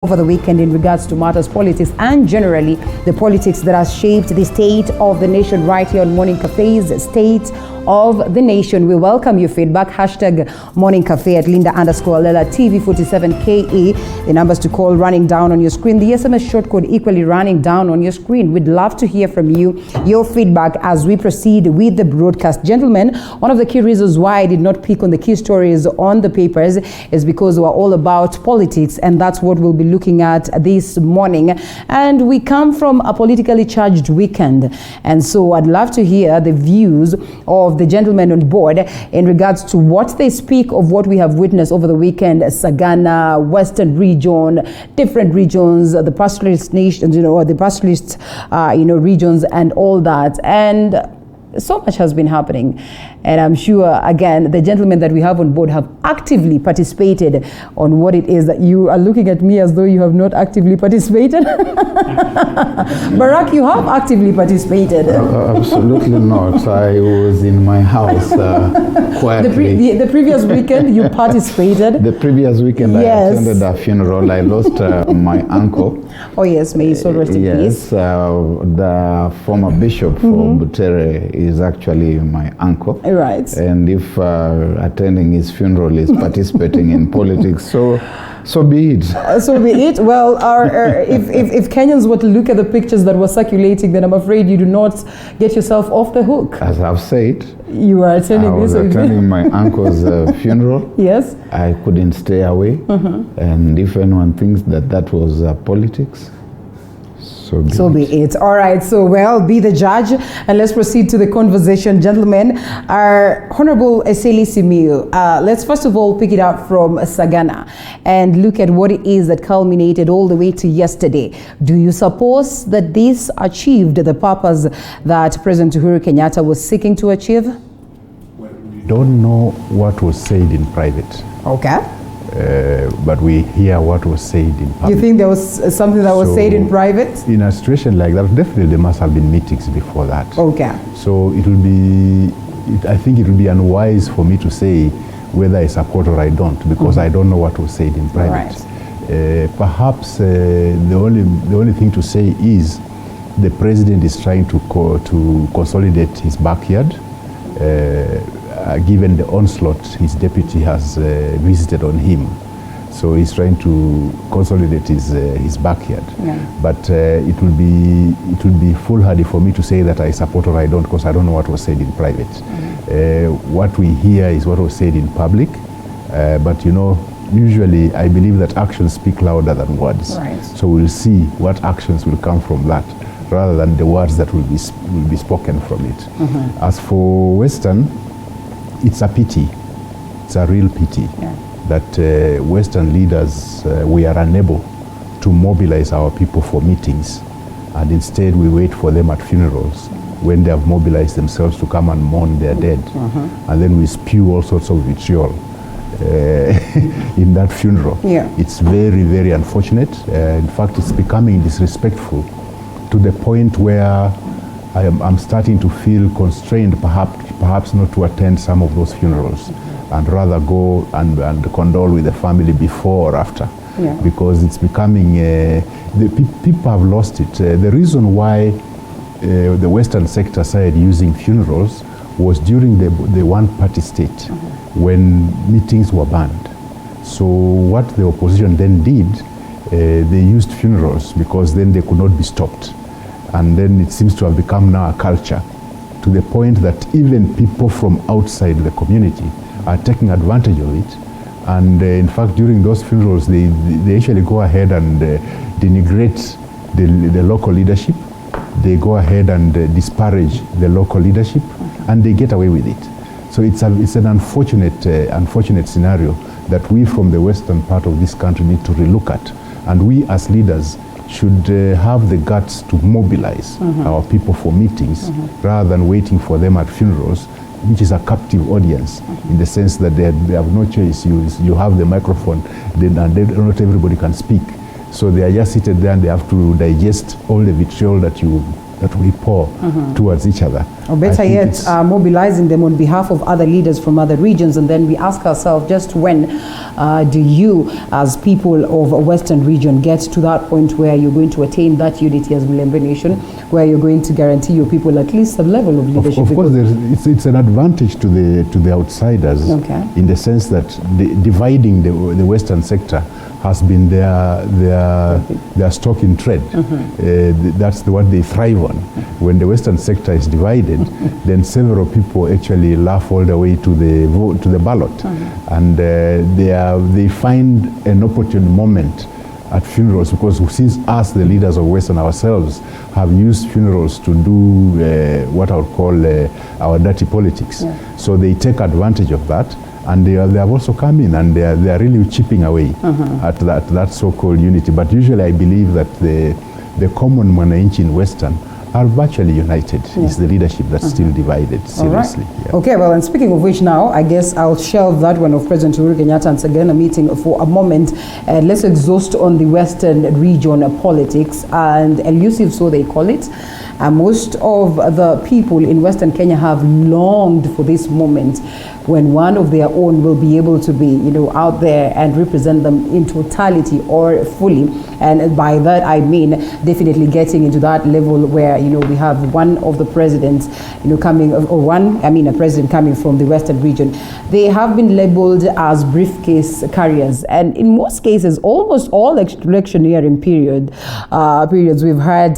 over the weekend in regards to matters politics and generally the politics that has shaped the state of the nation right here on Morning Cafe's State of the Nation. We welcome your feedback. Hashtag Morning Cafe at Linda_Lela TV47KE. The numbers to call running down on your screen. The SMS short code equally running down on your screen. We'd love to hear from you, your feedback as we proceed with the broadcast. Gentlemen, one of the key reasons why I did not pick on the key stories on the papers is because we're all about politics, and that's what we'll be looking at this morning. And we come from a politically charged weekend, and so I'd love to hear the views of the gentlemen on board in regards to what they speak of what we have witnessed over the weekend. Sagana, Western region, different regions, the pastoralist nations, or the pastoralist regions and all that. And so much has been happening, and I'm sure again the gentlemen that we have on board have actively participated on what it is that you are looking at me as though you have not actively participated. Barack, you have actively participated. Absolutely not. I was in my house quietly. The previous weekend you participated. The previous weekend, yes. I attended a funeral. I lost my uncle. Oh yes, may his soul rest in peace. Yes, the former bishop from Butere is actually my uncle. Right. And if attending his funeral is participating in politics, so be it. So be it. Well, if Kenyans were to look at the pictures that were circulating, then I'm afraid you do not get yourself off the hook. As I've said, you are attending I was attending my uncle's funeral. Yes. I couldn't stay away. And if anyone thinks that was politics, so be it. All right, so well, be the judge, and let's proceed to the conversation. Gentlemen, our Honorable Eseli Simiyu, let's first of all pick it up from Sagana and look at what it is that culminated all the way to yesterday. Do you suppose that this achieved the purpose that President Uhuru Kenyatta was seeking to achieve? Well, we don't know what was said in private. Okay. But we hear what was said in public. You think there was something that was said in private? In a situation like that, definitely there must have been meetings before that. Okay. So I think it will be unwise for me to say whether I support or I don't, because I don't know what was said in private. Right. Perhaps the only thing to say is the president is trying to consolidate his backyard. Given the onslaught his deputy has visited on him. So he's trying to consolidate his backyard. Yeah. But it will be foolhardy for me to say that I support or I don't, because I don't know what was said in private. What we hear is what was said in public. But usually I believe that actions speak louder than words. Right. So we'll see what actions will come from that, rather than the words that will be spoken from it. As for Western, it's a pity. It's a real pity that Western leaders, we are unable to mobilize our people for meetings, and instead we wait for them at funerals when they have mobilized themselves to come and mourn their dead. And then we spew all sorts of vitriol in that funeral. Yeah. It's very, very unfortunate. In fact, it's becoming disrespectful to the point where I'm starting to feel constrained perhaps not to attend some of those funerals, and rather go and condole with the family before or after. Yeah. Because it's becoming, people have lost it. The reason why the Western sector started using funerals was during the one-party state, when meetings were banned. So what the opposition then did, they used funerals because then they could not be stopped. And then it seems to have become now a culture, to the point that even people from outside the community are taking advantage of it. And in fact, during those funerals, they actually go ahead and denigrate the local leadership. They go ahead and disparage the local leadership, and they get away with it. So it's an unfortunate scenario that we from the western part of this country need to relook at. And we as leaders should have the guts to mobilize our people for meetings, rather than waiting for them at funerals, which is a captive audience, in the sense that they have no choice. You have the microphone, and not everybody can speak. So they are just seated there and they have to digest all the vitriol that you that we pour towards each other. Or better yet, mobilizing them on behalf of other leaders from other regions. And then we ask ourselves, just when do you, as people of a Western region, get to that point where you're going to attain that unity as Mulembe Nation, where you're going to guarantee your people at least a level of leadership? Of course, it's an advantage to the outsiders, in the sense that dividing the Western sector has been their stock in trade. That's what they thrive on. When the Western sector is divided, then several people actually laugh all the way to the ballot, and they find an opportune moment at funerals, because since us, the leaders of Western ourselves, have used funerals to do what I would call our dirty politics. So they take advantage of that, and they have also come in, and they are really chipping away at that so-called unity. But usually I believe that the common mwananchi in Western are virtually united. It's the leadership that's still divided, seriously. Okay, well, and speaking of which now, I guess I'll shelve that one of President Uhuru Kenyatta and Sagana meeting for a moment. Let's exhaust on the Western region politics, and elusive, so they call it. Most of the people in Western Kenya have longed for this moment when one of their own will be able to be, out there and represent them in totality or fully. And by that, I mean definitely getting into that level where, we have one of the presidents, coming, a president coming from the Western region. They have been labeled as briefcase carriers. And in most cases, almost all electioneering periods, we've had,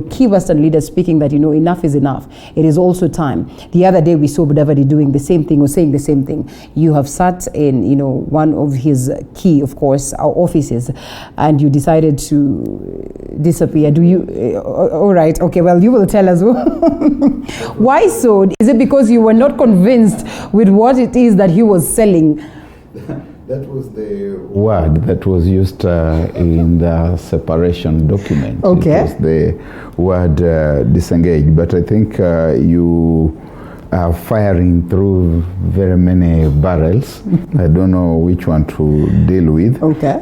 key Western leaders speaking that, enough is enough. It is also time. The other day, we saw Gotv doing the same thing, or saying the same thing. You have sat in, one of his key, of course, our offices, and you decided to disappear. Do you? All right. Okay. Well, you will tell us. Why so? Is it because you were not convinced with what it is that he was selling? That was the word that was used in the separation document. Okay. It was the word disengage. But I think you are firing through very many barrels. I don't know which one to deal with. Okay.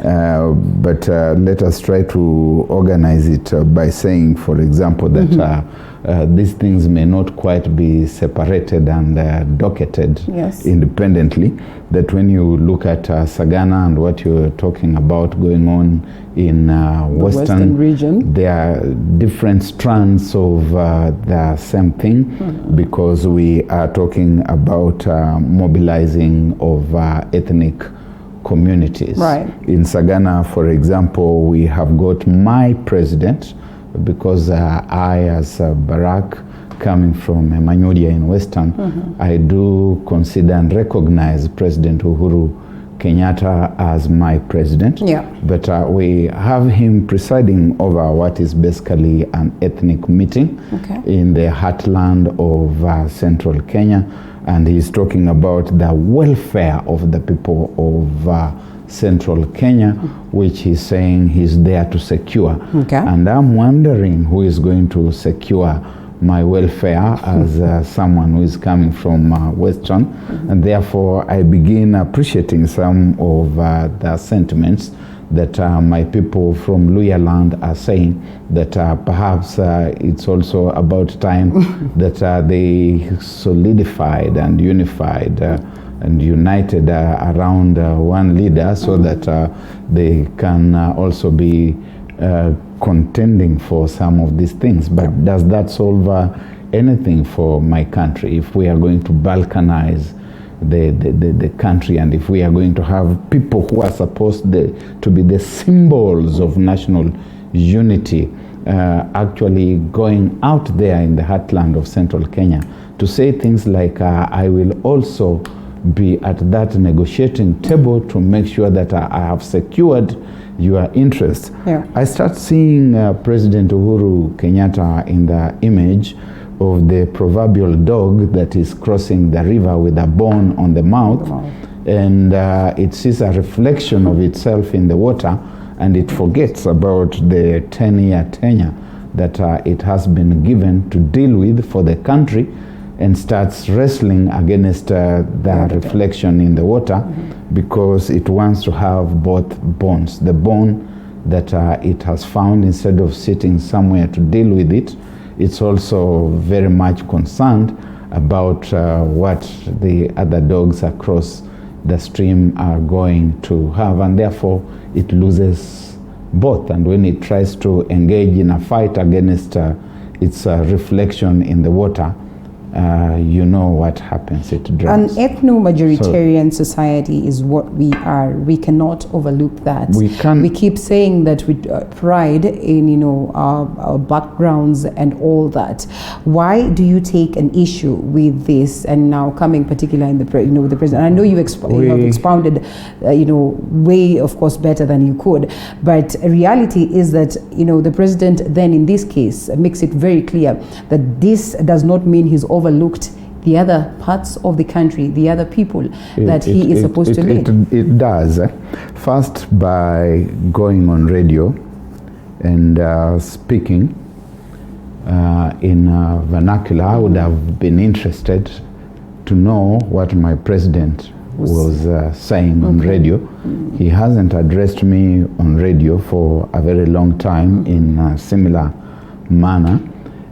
But let us try to organize it by saying, for example, that these things may not quite be separated and docketed independently. That when you look at Sagana and what you're talking about going on in Western region, there are different strands of the same thing, because we are talking about mobilizing of ethnic communities. Right. In Sagana, for example, we have got my president, because I, as Barack, coming from Emmanuel in Western, I do consider and recognize President Uhuru Kenyatta as my president. But we have him presiding over what is basically an ethnic meeting in the heartland of central Kenya, and he's talking about the welfare of the people of central Kenya, which he's saying he's there to secure. And I'm wondering who is going to secure my welfare as someone who is coming from Western. And therefore, I begin appreciating some of the sentiments that my people from Luya land are saying, that perhaps it's also about time that they solidified and unified and united around one leader, so that they can also be contending for some of these things. But does that solve anything for my country if we are going to balkanize the country, and if we are going to have people who are supposed to be the symbols of national unity actually going out there in the heartland of central Kenya to say things like, I will also be at that negotiating table to make sure that I have secured your interest. I start seeing President Uhuru Kenyatta in the image of the proverbial dog that is crossing the river with a bone on the mouth, and it sees a reflection of itself in the water, and it forgets about the 10-year tenure that it has been given to deal with for the country, and starts wrestling against the reflection in the water, because it wants to have both bones. The bone that it has found, instead of sitting somewhere to deal with it, it's also very much concerned about what the other dogs across the stream are going to have, and therefore it loses both. And when it tries to engage in a fight against its reflection in the water, you know what happens, it drowns. An ethno-majoritarian society is what we are. We cannot overlook that. We keep saying that with pride in, you know, our backgrounds and all that. Why do you take an issue with this, and now coming particularly in the with the president? I know you have expounded you know, way, of course, better than you could, but reality is that, you know, the president then in this case makes it very clear that this does not mean he's overlooked the other parts of the country, the other people that he is supposed to lead. It does. First, by going on radio and speaking in vernacular, I would have been interested to know what my president was saying on radio. He hasn't addressed me on radio for a very long time in a similar manner.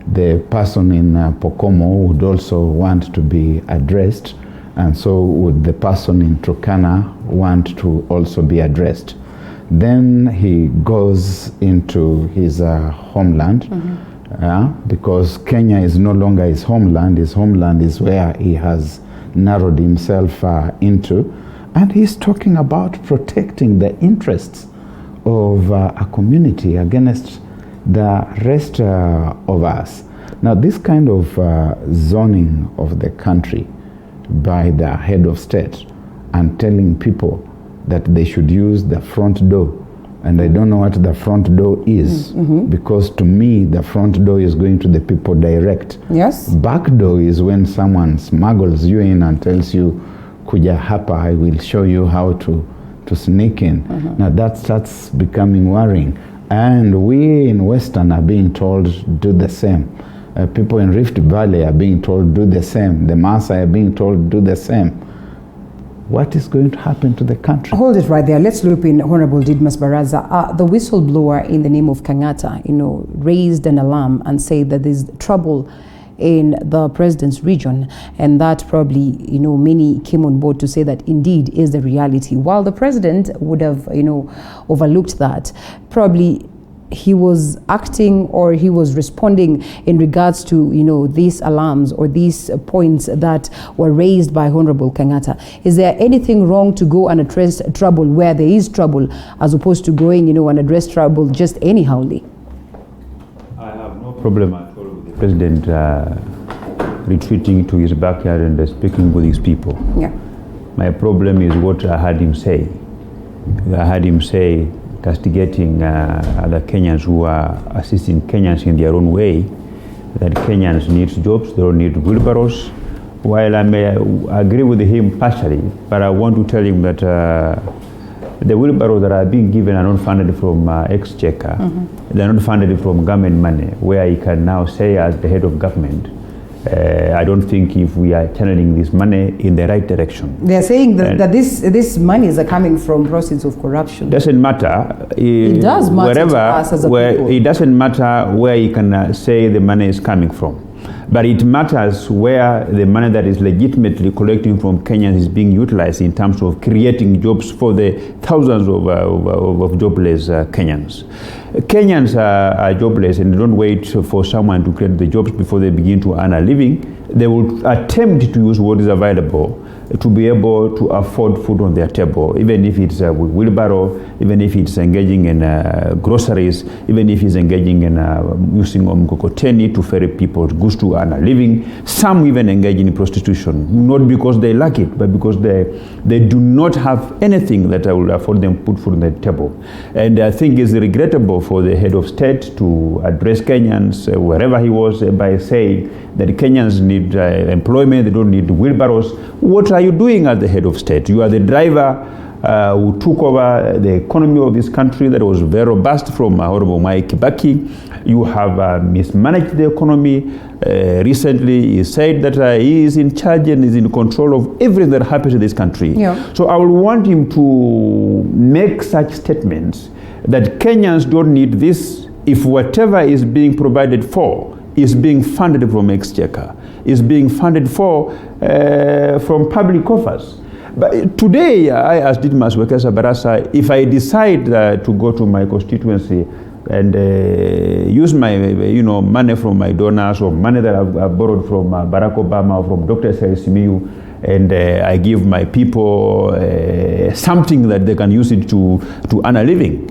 The person in Pokomo would also want to be addressed, and so would the person in Turkana want to also be addressed. Then he goes into his homeland, because Kenya is no longer his homeland. His homeland is where he has narrowed himself into, and he's talking about protecting the interests of a community against the rest of us. Now, this kind of zoning of the country by the head of state and telling people that they should use the front door, and I don't know what the front door is, because to me the front door is going to the people direct. Yes. Back door is when someone smuggles you in and tells you, kuja hapa, I will show you how to sneak in. Now that starts becoming worrying. And we in Western are being told do the same. People in Rift Valley are being told do the same. The Maasai are being told do the same. What is going to happen to the country? Hold it right there. Let's loop in Honorable Didmus Baraza. The whistleblower in the name of Kangata, you know, raised an alarm and said that there's trouble in the president's region, and that probably, you know, many came on board to say that indeed is the reality. While the president would have, you know, overlooked that, probably he was acting or he was responding in regards to, you know, these alarms or these points that were raised by Honorable Kangata. Is there anything wrong to go and address trouble where there is trouble, as opposed to going, you know, and address trouble just anyhowly? I have no problem at all with the president retreating to his backyard and speaking with his people. Yeah. My problem is what I heard him say. I heard him say, castigating other Kenyans who are assisting Kenyans in their own way, that Kenyans need jobs, they don't need wheelbarrows. While I may agree with him partially, but I want to tell him that the wheelbarrows that are being given are not funded from exchequer. They're not funded from government money, where he can now say as the head of government, I don't think if we are channeling this money in the right direction. They're saying that this monies are coming from proceeds of corruption. Doesn't matter. It does matter to us as a people. It doesn't matter where you can say the money is coming from. But it matters where the money that is legitimately collecting from Kenyans is being utilized in terms of creating jobs for the thousands of jobless Kenyans. Kenyans are jobless and don't wait for someone to create the jobs before they begin to earn a living. They will attempt to use what is available to be able to afford food on their table, even if it's a wheelbarrow, even if it's engaging in groceries, even if it's engaging in using mkokoteni to ferry people's goods to earn a living. Some even engage in prostitution, not because they lack it, but because they do not have anything that will afford them put food on the table. And I think it's regrettable for the head of state to address Kenyans wherever he was by saying that Kenyans need employment, they don't need wheelbarrows. What are you doing as the head of state? You are the driver who took over the economy of this country that was very robust from Honorable Mike Kibaki. You have mismanaged the economy. Recently, he said that he is in charge and is in control of everything that happens in this country. Yeah. So I would want him to make such statements that Kenyans don't need this if whatever is being provided for is being funded from exchequer, is being funded from public coffers. But today, I, as Didmus Wekesa Barasa, if I decide to go to my constituency and use my money from my donors or money that I've borrowed from Barack Obama or from Dr. Simiyu, and I give my people something that they can use it to earn a living,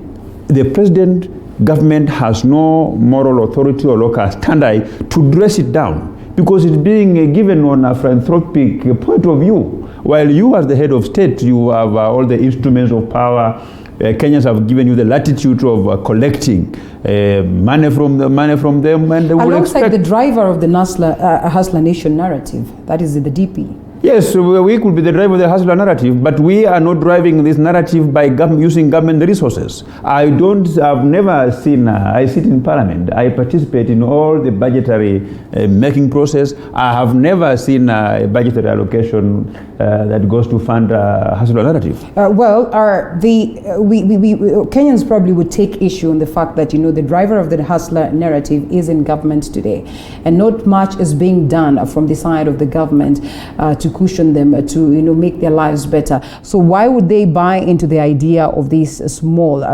the president government has no moral authority or local standard to dress it down, because it's being given on a philanthropic point of view. While you, as the head of state, you have all the instruments of power. Kenyans have given you the latitude of collecting money from them, and they will alongside the driver of the Hustler Nation narrative, that is the DP. Yes, we could be the driver of the hustler narrative, but we are not driving this narrative by using government resources. I've never seen, I sit in parliament, I participate in all the budgetary making process. I have never seen a budgetary allocation that goes to fund a hustler narrative. Kenyans probably would take issue on the fact that, the driver of the hustler narrative is in government today, and not much is being done from the side of the government to cushion them, to make their lives better. So why would they buy into the idea of these small,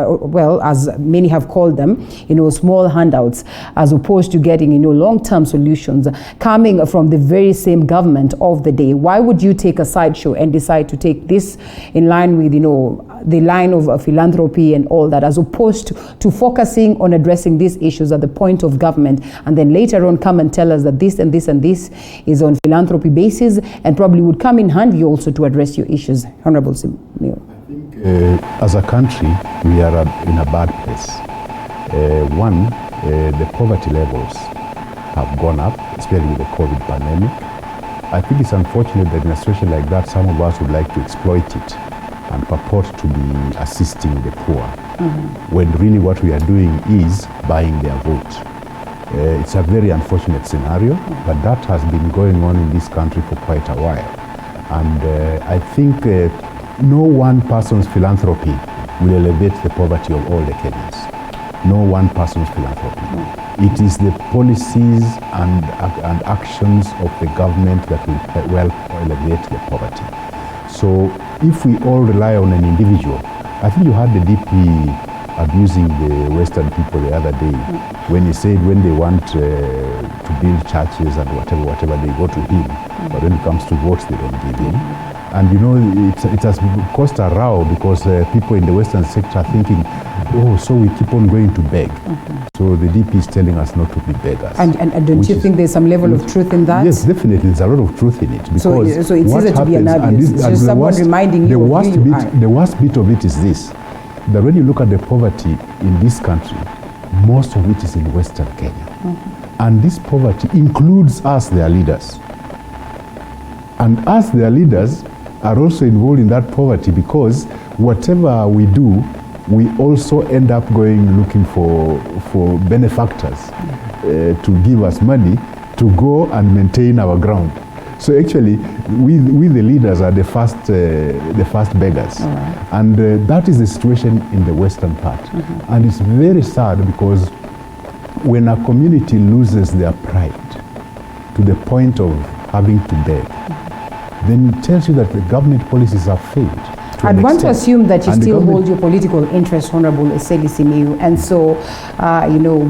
as many have called them, small handouts, as opposed to getting long-term solutions coming from the very same government of the day? Why would you take a sideshow and decide to take this in line with the line of philanthropy and all that, as opposed to focusing on addressing these issues at the point of government, and then later on come and tell us that this and this and this is on philanthropy basis and probably would come in handy also to address your issues? Honorable Simeo. I think as a country, we are in a bad place. The poverty levels have gone up, especially with the COVID pandemic. I think it's unfortunate that in a situation like that, some of us would like to exploit it and purport to be assisting the poor, when really what we are doing is buying their vote. It's a very unfortunate scenario, but that has been going on in this country for quite a while. And I think no one person's philanthropy will elevate the poverty of all the Kenyans. No one person's philanthropy. It is the policies and actions of the government that will elevate the poverty. So if we all rely on an individual, I think you had the DP abusing the Western people the other day when he said when they want to build churches and whatever, they go to him. But when it comes to votes, they don't give him. And it has caused a row because people in the Western sector are thinking, oh, so we keep on going to beg. So the DP is telling us not to be beggars. And don't you think there's some level of truth in that? Yes, definitely. There's a lot of truth in it. Because so it's easy to be an abuse. It's just someone reminding you of who you are. The worst bit of it is this, that when you look at the poverty in this country, most of it is in Western Kenya. And this poverty includes us, their leaders. And us, their leaders, are also involved in that poverty, because whatever we do, we also end up going looking for benefactors to give us money to go and maintain our ground. So actually, we the leaders are the first beggars. And that is the situation in the Western part. And it's very sad, because when a community loses their pride to the point of having to beg, then it tells you that the government policies have failed. I'd want to assume that you still hold your political interest, Honorable Eseli Simiyu, and so,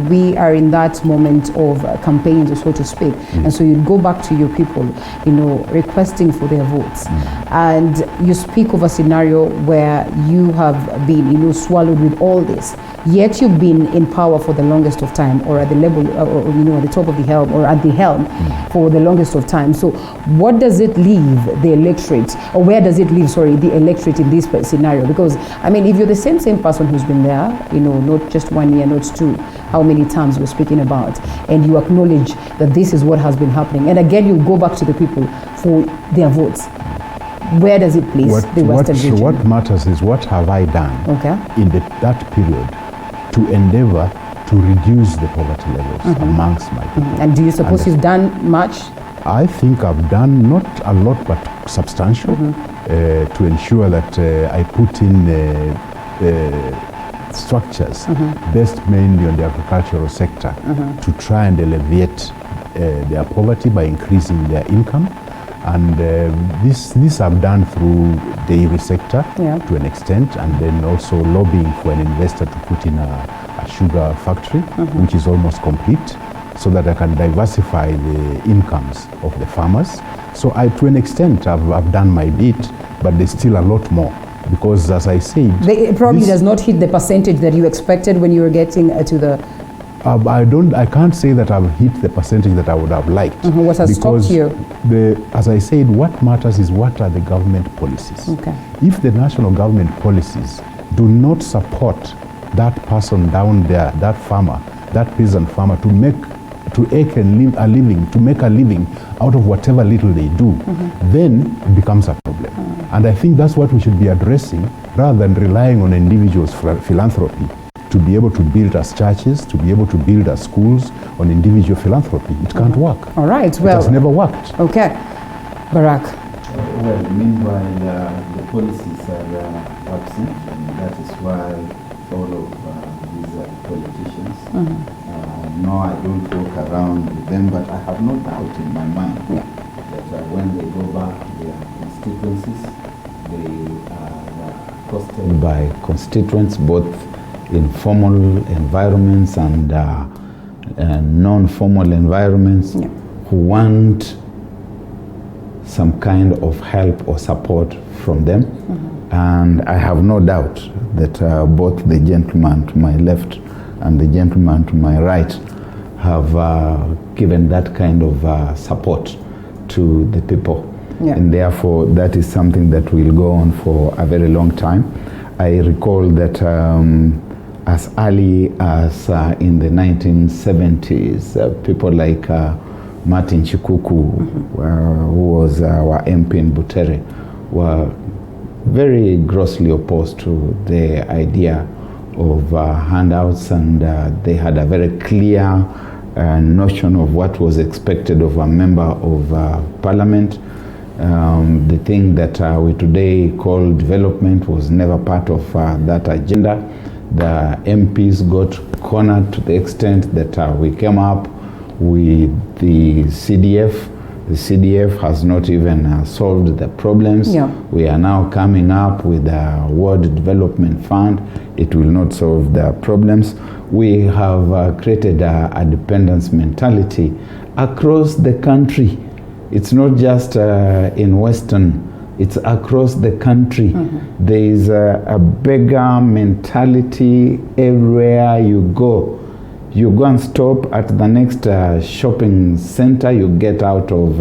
we are in that moment of campaigns, so to speak, and so you go back to your people, requesting for their votes, and you speak of a scenario where you have been, swallowed with all this, yet you've been in power for the longest of time, or at the level, at the top of the helm, or at the helm for the longest of time. So what does it leave the electorate, or where does it leave, the electorate in this scenario? Because, if you're the same person who's been there, not just 1 year, not two, how many times we're speaking about, and you acknowledge that this is what has been happening, and again you go back to the people for their votes, where does it place the Western region? What matters is, what have I done in that period to endeavor to reduce the poverty levels amongst my people? And do you suppose you've done much? I think I've done not a lot, but substantial, to ensure that I put in structures based mainly on the agricultural sector to try and alleviate their poverty by increasing their income. And this I've done through dairy sector to an extent, and then also lobbying for an investor to put in a sugar factory, which is almost complete, so that I can diversify the incomes of the farmers. So to an extent, I've done my bit, but there's still a lot more. Because as I said, it probably does not hit the percentage that you expected when you were getting to the... I can't say that I've hit the percentage that I would have liked. What has stopped you? As I said, what matters is what are the government policies. Okay. If the national government policies do not support that person down there, that farmer, that peasant farmer, to make a living out of whatever little they do, then it becomes a problem. And I think that's what we should be addressing, rather than relying on individuals' philanthropy to be able to build us churches, to be able to build us schools on individual philanthropy. It can't work. All right, well. It has never worked. Okay. Barak. Well, meanwhile, the policies are absent, and that is why all of these politicians, no, I don't walk around with them, but I have no doubt in my mind that when they go back to their constituencies, they are accosted by constituents, both in formal environments and non-formal environments, who want some kind of help or support from them. And I have no doubt that both the gentleman to my left and the gentleman to my right have given that kind of support to the people. And therefore, that is something that will go on for a very long time. I recall that as early as in the 1970s, people like Martin Chikuku, who was our MP in Butere, were very grossly opposed to the idea of handouts, and they had a very clear notion of what was expected of a member of parliament. The thing that we today call development was never part of that agenda. The MPs got cornered to the extent that we came up with the CDF. The CDF has not even solved the problems. We are now coming up with a World Development Fund. It will not solve the problems. We have created a dependence mentality across the country. It's not just in Western, it's across the country. There is a beggar mentality everywhere you go. You go and stop at the next shopping center, you get out of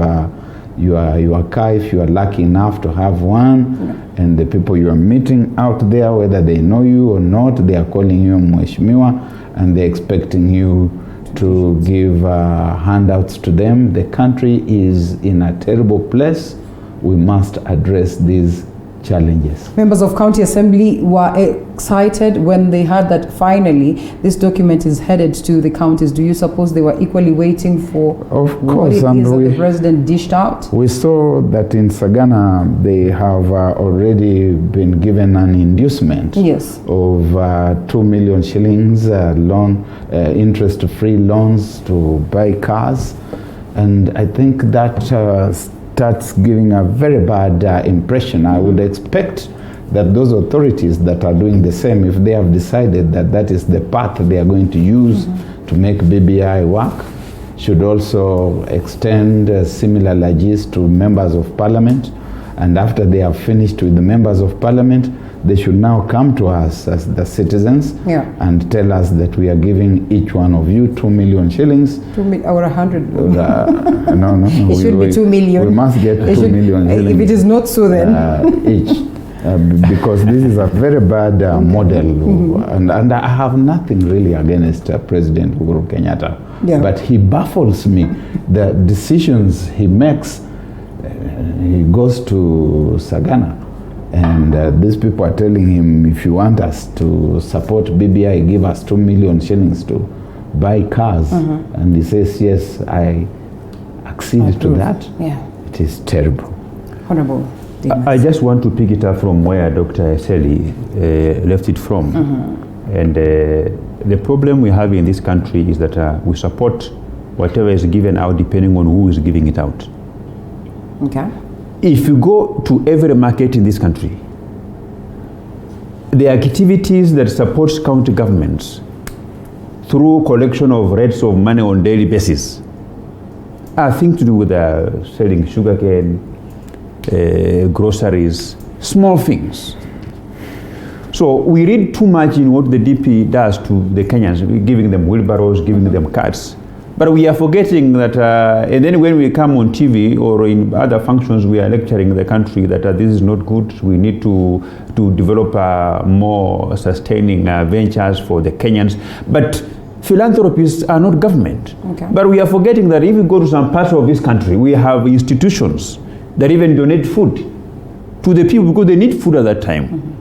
your car if you are lucky enough to have one, and the people you are meeting out there, whether they know you or not, they are calling you Mheshimiwa, and they're expecting you to give handouts to them. The country is in a terrible place. We must address these challenges. Members of County Assembly were excited when they heard that finally this document is headed to the counties. Do you suppose they were equally waiting for what it is that the president dished out? We saw that in Sagana they have already been given an inducement of 2 million shillings loan, interest-free loans to buy cars, and I think that starts giving a very bad impression. I would expect that those authorities that are doing the same, if they have decided that that is the path they are going to use to make BBI work, should also extend similar largesse to members of parliament. And after they have finished with the members of parliament, they should now come to us as the citizens and tell us that we are giving each one of you 2 million shillings. Or 100. No. It should be 2 million. We must get 2 million shillings. If it is not so, then each. Because this is a very bad model. And I have nothing really against President Uhuru Kenyatta. But he baffles me. The decisions he makes, he goes to Sagana, and these people are telling him, if you want us to support BBI, give us 2 million shillings to buy cars. And he says, yes, I accede to that. It is terrible. Honorable. I just want to pick it up from where Dr. Eseli left it from. And the problem we have in this country is that we support whatever is given out depending on who is giving it out. Okay. If you go to every market in this country, the activities that supports county governments through collection of rates of money on daily basis are things to do with selling sugarcane, groceries, small things. So we read too much in what the DP does to the Kenyans, giving them wheelbarrows, giving them carts. But we are forgetting that, and then when we come on TV or in other functions, we are lecturing the country that this is not good. We need to develop more sustaining ventures for the Kenyans. But philanthropists are not government. Okay. But we are forgetting that if you go to some parts of this country, we have institutions that even donate food to the people because they need food at that time.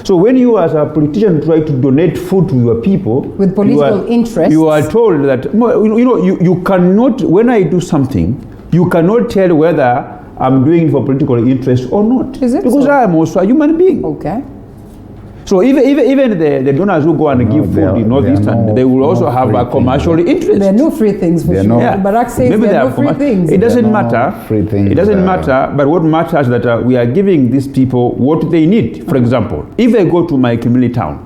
So when you as a politician try to donate food to your people with political interests, you are told that you cannot. When I do something, you cannot tell whether I'm doing it for political interest or not. Is it because so? I am also a human being. Okay. So even the donors who go and give food in Northeastern, they will also have a commercial interest. There are no free things for sure. Yeah. Barak says Maybe there are no free things. It doesn't matter. Free things, it doesn't matter. But what matters is that we are giving these people what they need. For example, if I go to my community town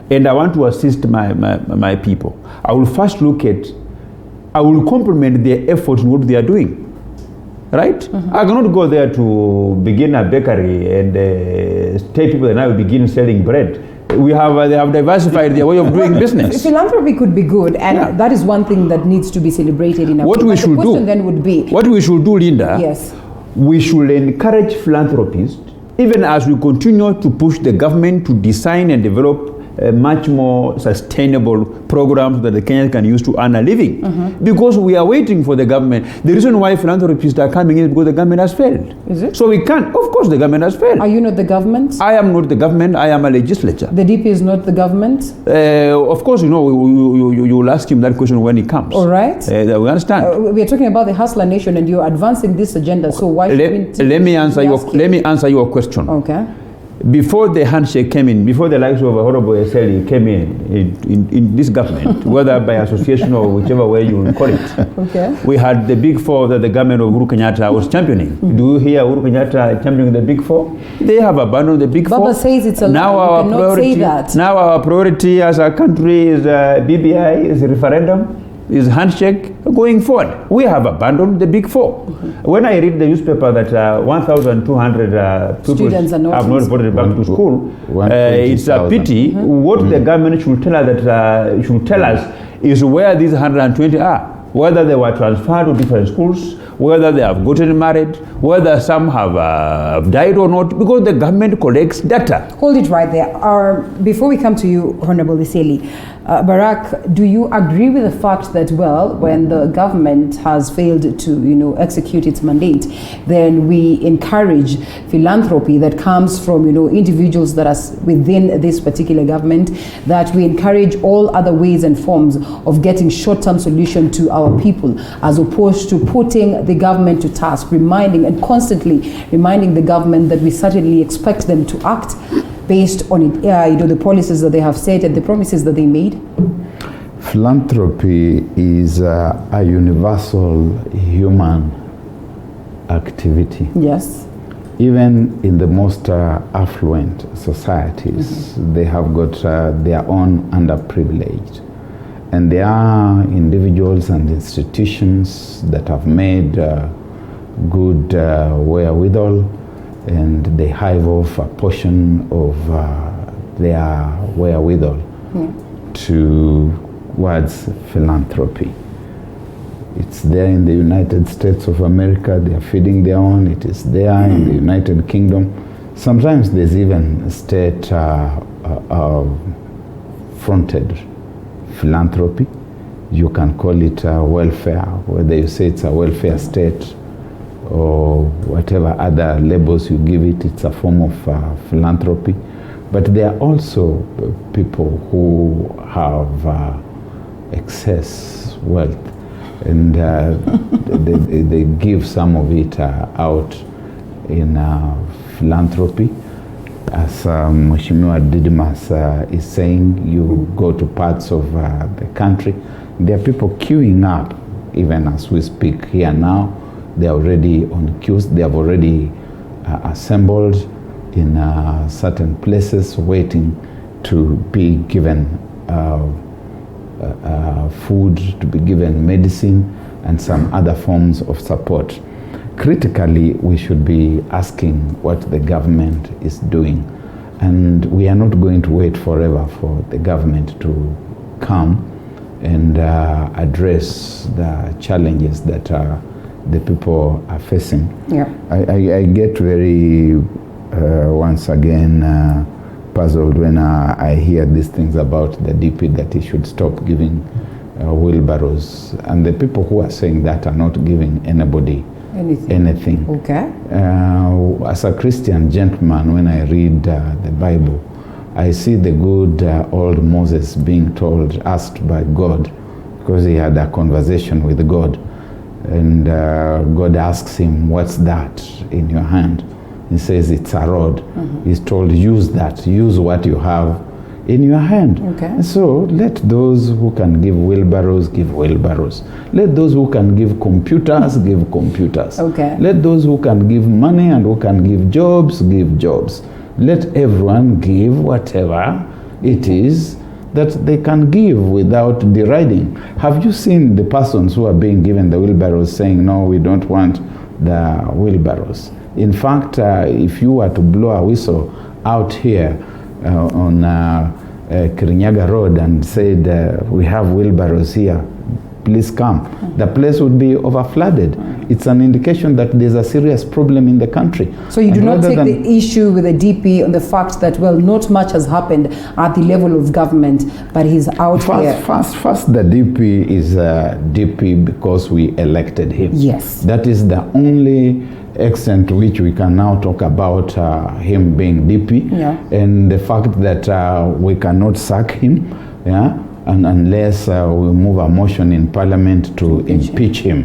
and I want to assist my people, I will first I will compliment their efforts in what they are doing. Right? I cannot go there to begin a bakery and tell people that I will begin selling bread. They have diversified their way of doing business. Philanthropy could be good, and that is one thing that needs to be celebrated in a what we should the question then would be what we should do, Linda. Yes. We should encourage philanthropists, even as we continue to push the government to design and develop much more sustainable programs that the Kenyans can use to earn a living. Because we are waiting for the government. The reason why philanthropists are coming in is because the government has failed. Is it? So we can't. Of course the government has failed. Are you not the government? I am not the government. I am a legislature. The DP is not the government? Of course, you will ask him that question when he comes. All right. We understand. We are talking about the hustler nation, and you're advancing this agenda. So why shouldn't let me answer your question. Okay. Before the handshake came in, before the likes of Honorable Eseli came in this government, whether by association or whichever way you will call it, okay, we had the big four that the government of Uhuru Kenyatta was championing. Do you hear Uhuru Kenyatta championing the big four? They have abandoned the big four. Baba says it's a now lie. Our You cannot priority, say that. Now our priority as a country is BBI, is referendum, is handshake going forward. We have abandoned the big four. When I read the newspaper that 1,200 people students have not reported back to school, it's a pity. What the government should tell us is where these 120 are. Whether they were transferred to different schools, whether they have gotten married, whether some have died or not, because the government collects data. Hold it right there. Before we come to you, Honorable Eseli, Barak, do you agree with the fact that, well, when the government has failed to, execute its mandate, then we encourage philanthropy that comes from, individuals that are within this particular government, that we encourage all other ways and forms of getting short-term solution to our people, as opposed to putting the government to task, constantly reminding the government that we certainly expect them to act based on it, the policies that they have set and the promises that they made? Philanthropy is a universal human activity. Yes. Even in the most affluent societies, they have got their own underprivileged. And there are individuals and institutions that have made good wherewithal, and they hive off a portion of their wherewithal towards philanthropy. It's there in the United States of America. They are feeding their own. It is there in the United Kingdom. Sometimes there's even state fronted philanthropy. You can call it welfare, whether you say it's a welfare state or whatever other labels you give it, it's a form of philanthropy. But there are also people who have excess wealth, and they give some of it out in philanthropy. as Mheshimiwa Didimas is saying, you go to parts of the country, there are people queuing up, even as we speak here now. They are already on queues. They have already assembled in certain places, waiting to be given food, to be given medicine, and some other forms of support. Critically, we should be asking what the government is doing. And we are not going to wait forever for the government to come and address the challenges that the people are facing. Yeah. I get very, once again, puzzled when I hear these things about the DP, that he should stop giving wheelbarrows. And the people who are saying that are not giving anybody anything. Okay. As a Christian gentleman, when I read the Bible, I see the good old Moses being asked by God, because he had a conversation with God, and God asks him, "What's that in your hand?" He says, "It's a rod." He's told, "Use that, use what you have in your hand." Okay. And so let those who can give wheelbarrows give wheelbarrows. Let those who can give computers give computers. Okay. Let those who can give money and who can give jobs give jobs. Let everyone give whatever it is that they can give without deriding. Have you seen the persons who are being given the wheelbarrows saying, "No, we don't want the wheelbarrows"? In fact, if you were to blow a whistle out here on Kirinyaga Road and said, "We have wheelbarrows here, please come," the place would be overflooded. It's an indication that there's a serious problem in the country. So you do And not rather take than- the issue with the DP on the fact that, well, not much has happened at the level of government, but he's out here. First, the DP is DP because we elected him. Yes. That is the only extent to which we can now talk about him being DP, Yeah. and the fact that we cannot sack him, yeah, and unless we move a motion in Parliament to impeach him.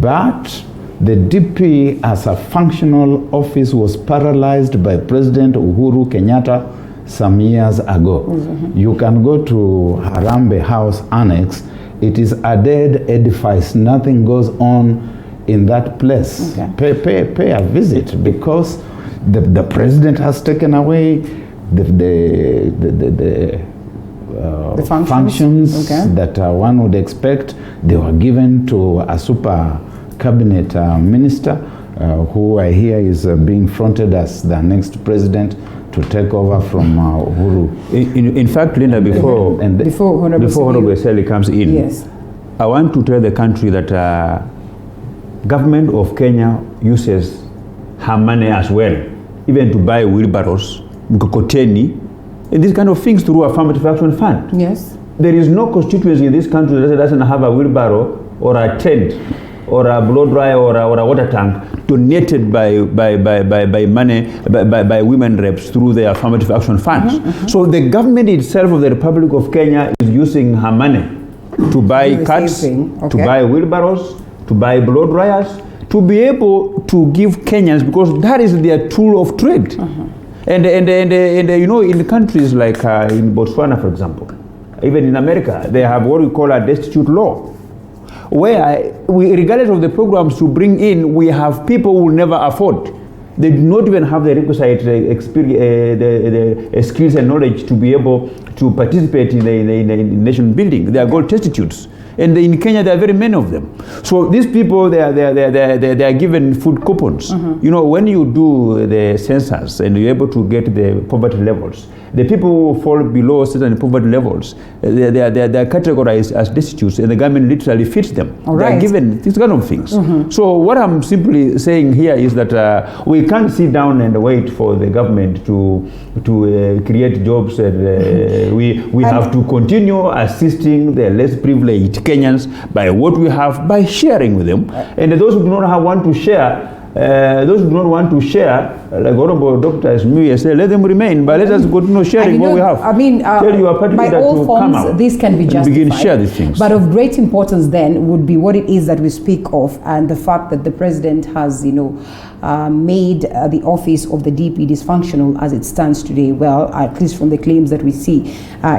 But the DP as a functional office was paralyzed by President Uhuru Kenyatta some years ago. You can go to Harambee House Annex. It is a dead edifice. Nothing goes on in that place. Okay. Pay a visit, because the president has taken away the functions Okay. that one would expect. They were given to a super cabinet minister who I hear is being fronted as the next president to take over from Uhuru. In fact, Linda, before Honorable Sally comes in, Yes. I want to tell the country that government of Kenya uses her money as well, even to buy wheelbarrows, mkokoteni, and these kind of things through affirmative action fund. Yes. There is no constituency in this country that doesn't have a wheelbarrow or a tent or a blow dryer or a water tank donated by money by women reps through the affirmative action funds. So the government itself of the Republic of Kenya is using her money to buy carts, to buy wheelbarrows, to buy blow dryers, to be able to give Kenyans, because that is their tool of trade. And you know, in countries like in Botswana, for example, even in America, they have what we call a destitute law, where regardless of the programs to bring in, we have people who will never afford. They do not even have the requisite skills and knowledge to be able to participate in the nation building. They are called destitutes. And in Kenya, there are very many of them. So these people, they are given food coupons. You know, when you do the census and you're able to get the poverty levels, the people who fall below certain poverty levels, they are categorized as destitutes, and the government literally feeds them. They are given these kind of things. So what I'm simply saying here is that we can't sit down and wait for the government to create jobs, and we have to continue assisting the less privileged Kenyans by what we have, by sharing with them. And those who do not want to share, like Honorable Dr. Esmuye said, let them remain, but let us continue sharing what we have. I mean, tell your party by leader all to come forms, out this can be and justified. begin to share these things. But of great importance then would be what it is that we speak of, and the fact that the president has, made the office of the DP dysfunctional as it stands today. Well, at least from the claims that we see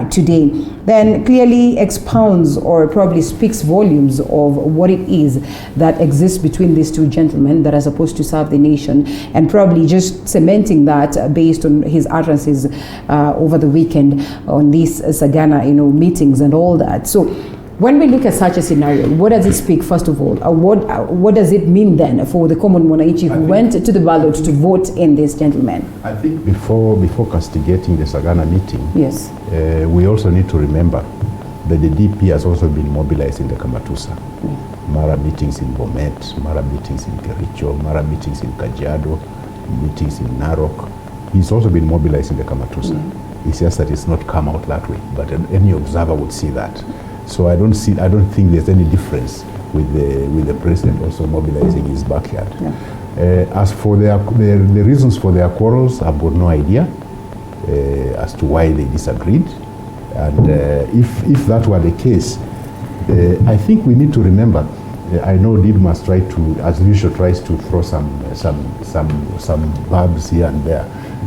today, then clearly expounds or probably speaks volumes of what it is that exists between these two gentlemen that are supposed to serve the nation, and probably just cementing that based on his utterances over the weekend on these Sagana, meetings and all that. So when we look at such a scenario, what does it speak, first of all? What does it mean then for the common Mwananchi who went to the ballot to vote in this gentleman? I think before castigating the Sagana meeting, yes, we also need to remember that the DP has also been mobilized in the Kamatusa. Mara meetings in Bomet, Mara meetings in Kericho, Mara meetings in Kajiado, meetings in Narok. He's also been mobilized in the Kamatusa. It's just that it's not come out that way, but any observer would see that. So I don't think there's any difference with the president also mobilizing his backyard. As for the reasons for their quarrels, I've got no idea as to why they disagreed. And if that were the case, I think we need to remember. I know Didmas tried to, as usual, tries to throw some barbs here and there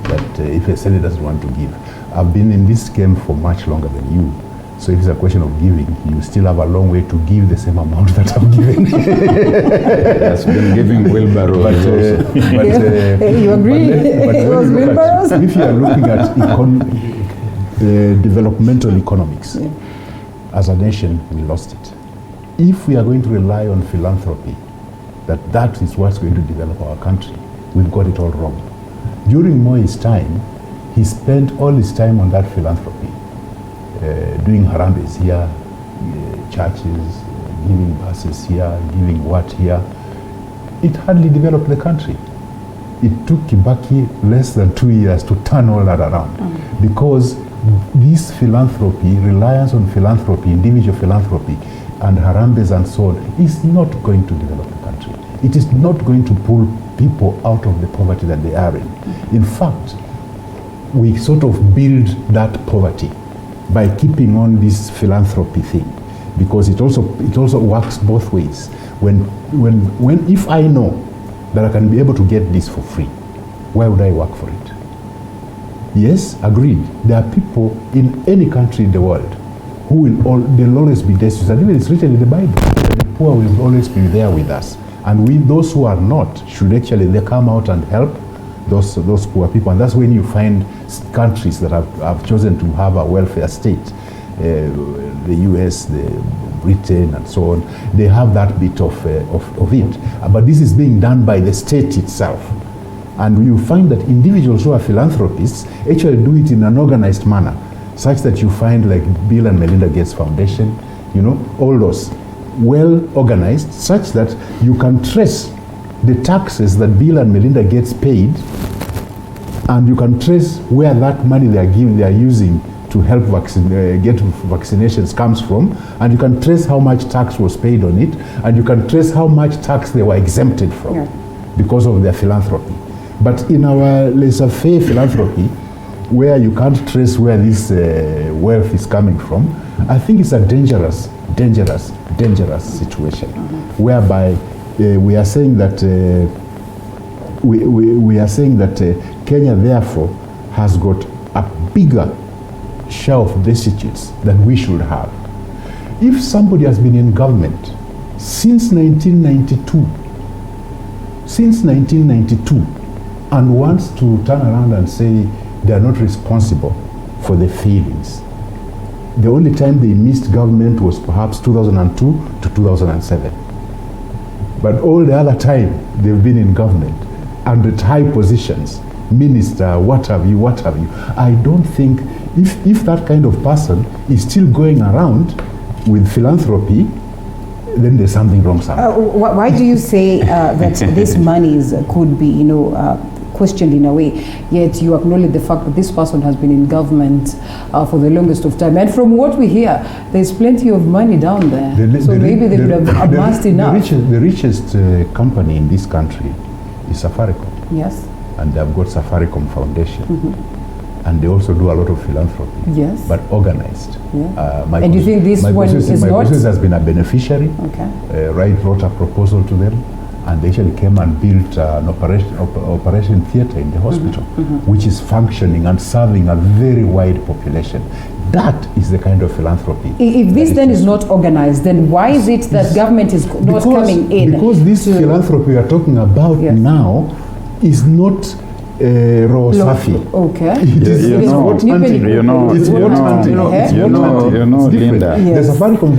that if a senator doesn't want to give. I've been in this game for much longer than you. So if it's a question of giving, you still have a long way to give the same amount that I'm giving. Has been giving wheelbarrows also. You agree? It was wheelbarrows? If you are looking at developmental economics, as a nation, we lost it. If we are going to rely on philanthropy, that is what's going to develop our country, we've got it all wrong. During Moi's time, he spent all his time on that philanthropy. Doing harambes here, churches, giving buses here, giving what here. It hardly developed the country. It took Kibaki less than 2 years to turn all that around because this philanthropy, reliance on philanthropy, individual philanthropy, and harambes and so on is not going to develop the country. It is not going to pull people out of the poverty that they are in. In fact, we sort of build that poverty by keeping on this philanthropy thing, because it also works both ways. When if I know that I can be able to get this for free, why would I work for it? Yes, agreed. There are people in any country in the world who they'll always be destitute. And even it's written in the Bible, the poor will always be there with us. And those who are not, should actually they come out and help those poor people. And that's when you find countries that have chosen to have a welfare state, the US, the Britain, and so on. They have that bit of it. But this is being done by the state itself. And you find that individuals who are philanthropists actually do it in an organized manner, such that you find like Bill and Melinda Gates Foundation, all those well organized, such that you can trace the taxes that Bill and Melinda Gates paid, and you can trace where that money they are using to help get vaccinations comes from, and you can trace how much tax was paid on it, and you can trace how much tax they were exempted from because of their philanthropy. But in our laissez-faire philanthropy, where you can't trace where this wealth is coming from, I think it's a dangerous situation, whereby we are saying that Kenya therefore has got a bigger share of destitutes than we should have. If somebody has been in government since 1992, and wants to turn around and say they are not responsible for the failings, the only time they missed government was perhaps 2002 to 2007. But all the other time they've been in government and at high positions, minister, what have you. I don't think if that kind of person is still going around with philanthropy, then there's something wrong somewhere. Why do you say that these monies could be, questioned in a way, yet you acknowledge the fact that this person has been in government for the longest of time? And from what we hear, there's plenty of money down there. Maybe they would have amassed enough. The richest company in this country is Safaricom. Yes. and they've got Safaricom Foundation. And they also do a lot of philanthropy, Yes. but organized. Yeah. My And you think this one is my not? business has been a beneficiary. Okay. Wrote a proposal to them, and they actually came and built an operation theater in the hospital, which is functioning and serving a very wide population. That is the kind of philanthropy. If this then is not organized, then why is it that government is not coming in? Because this philanthropy we are talking about now is not raw safi. Okay. It is what hunting. It's what hunting. Linda. Yes. The Safaricom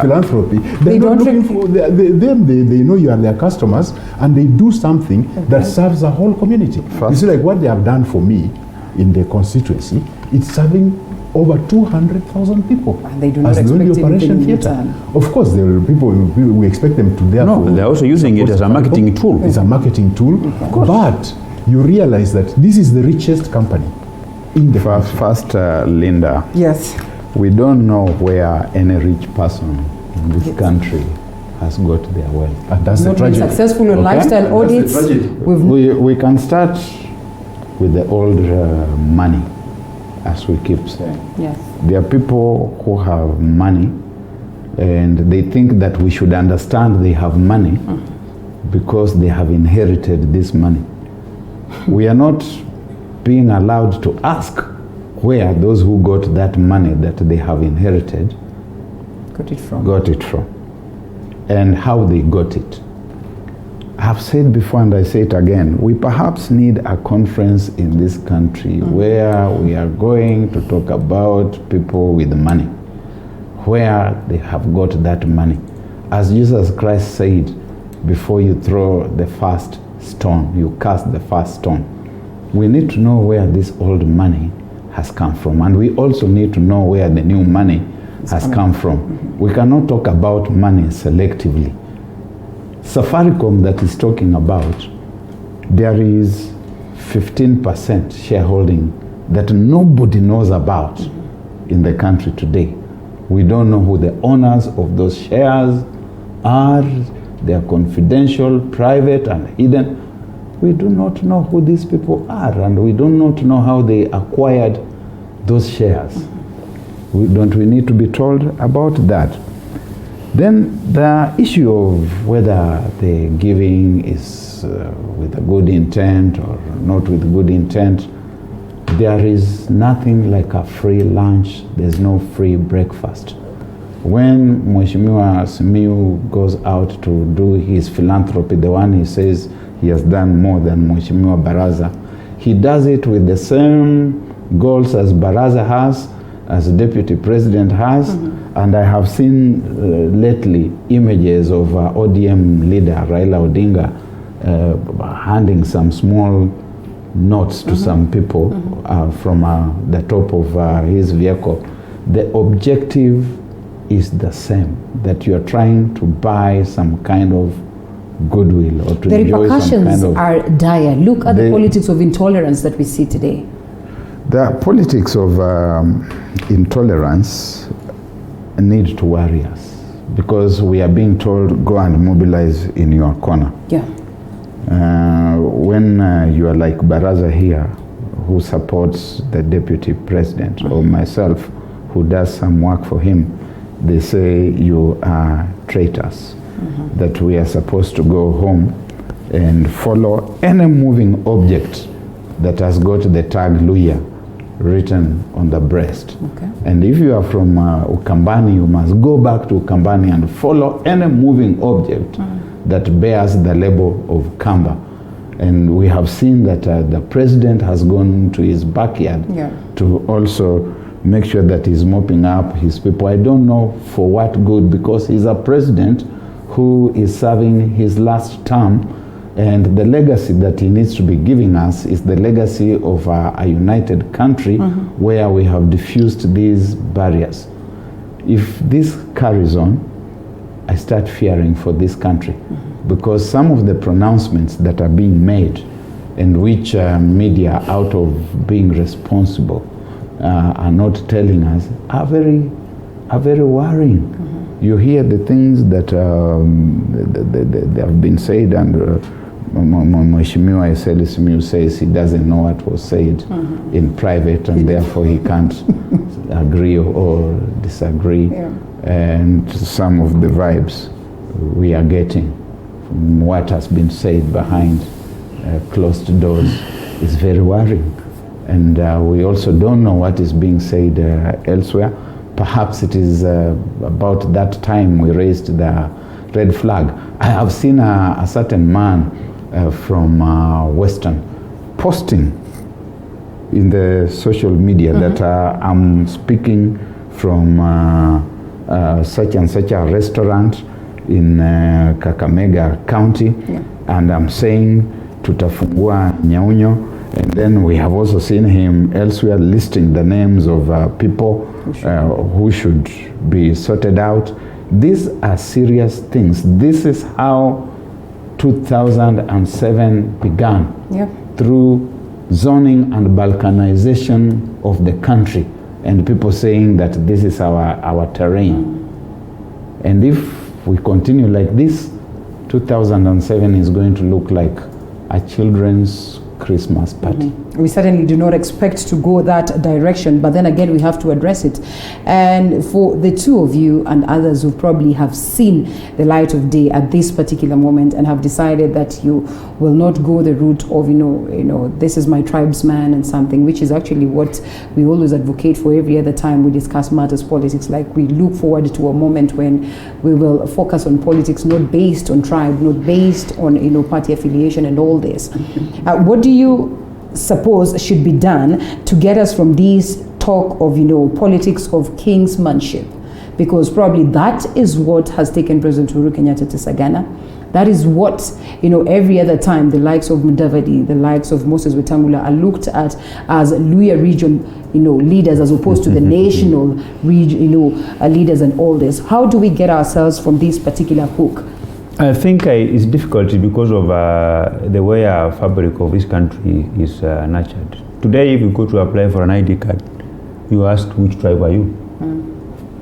philanthropy. They They're not don't looking for they know you are their customers, and they do something that serves the whole community. You see, like what they have done for me in the constituency, it's serving over 200,000 people. And they do not as the only expect operation anything in theater. return. Of course, there are people. We expect them to therefore. No, they're also using it as a marketing tool. It's a marketing tool, but you realize that this is the richest company in the First, Linda, Yes. we don't know where any rich person in this country has got their wealth. And that's the Not been tragedy. successful on lifestyle audits. We can start with the old money, as we keep saying. Yes. There are people who have money, and they think that we should understand they have money because they have inherited this money. We are not being allowed to ask where those who got that money that they have inherited Got it from. and how they got it. I've said before and I say it again, we perhaps need a conference in this country where we are going to talk about people with money, where they have got that money. As Jesus Christ said, before you throw the first stone, you cast the first stone. We need to know where this old money has come from, and we also need to know where the new money has come from. We cannot talk about money selectively. Safaricom that is talking about, there is 15% shareholding that nobody knows about in the country today. We don't know who the owners of those shares are. They are confidential, private, and hidden. We do not know who these people are, and we do not know how they acquired those shares. We need to be told about that. Then the issue of whether the giving is with a good intent or not with good intent, there is nothing like a free lunch. There's no free breakfast. When Mheshimiwa Simiyu goes out to do his philanthropy, the one he says he has done more than Mheshimiwa Baraza, he does it with the same goals as Baraza has, as Deputy President has, and I have seen lately images of ODM leader Raila Odinga handing some small notes to some people from the top of his vehicle. The objective is the same, that you are trying to buy some kind of goodwill or to The enjoy some repercussions kind of... are dire. Look at the politics of intolerance that we see today. The politics of intolerance need to worry us, because we are being told, go and mobilize in your corner. Yeah. When you are like Baraza here, who supports the deputy president, or myself, who does some work for him, they say you are traitors, that we are supposed to go home and follow any moving object that has got the tag Luya written on the breast. Okay. And if you are from Ukambani, you must go back to Ukambani and follow any moving object that bears the label of Kamba. And we have seen that the president has gone to his backyard to also make sure that he's mopping up his people. I don't know for what good, because he's a president who is serving his last term, and the legacy that he needs to be giving us is the legacy of a united country where we have diffused these barriers. If this carries on, I start fearing for this country, because some of the pronouncements that are being made, and which media, out of being responsible, are not telling us, are very worrying. You hear the things that they have been said, and Mheshimiwa Eseli Simiyu says he doesn't know what was said in private, and therefore he can't agree or disagree. Yeah. And some of the vibes we are getting from what has been said behind closed doors is very worrying. And we also don't know what is being said elsewhere. Perhaps it is about that time we raised the red flag. I have seen a certain man from Western posting in the social media that I'm speaking from such and such a restaurant in Kakamega County, and I'm saying tutafungua Nyaunyo. And then we have also seen him elsewhere listing the names of people who should be sorted out. These are serious things. This is how 2007 began, through zoning and balkanization of the country, and people saying that this is our terrain. And if we continue like this, 2007 is going to look like a children's Christmas party. We certainly do not expect to go that direction, but then again we have to address it. And for the two of you and others who probably have seen the light of day at this particular moment and have decided that you will not go the route of this is my tribesman and something, which is actually what we always advocate for every other time we discuss matters politics. Like, we look forward to a moment when we will focus on politics not based on tribe, not based on party affiliation and all this. What do you suppose should be done to get us from this talk of politics of kingsmanship? Because probably that is what has taken President Uhuru Kenyatta to Sagana. That is what every other time the likes of Mudavadi, the likes of Moses Wetangula are looked at as Luhya region leaders, as opposed to the national leaders and all this. How do we get ourselves from this particular hook? I think it's difficult because of the way our fabric of this country is nurtured. Today, if you go to apply for an ID card, you ask which tribe are you.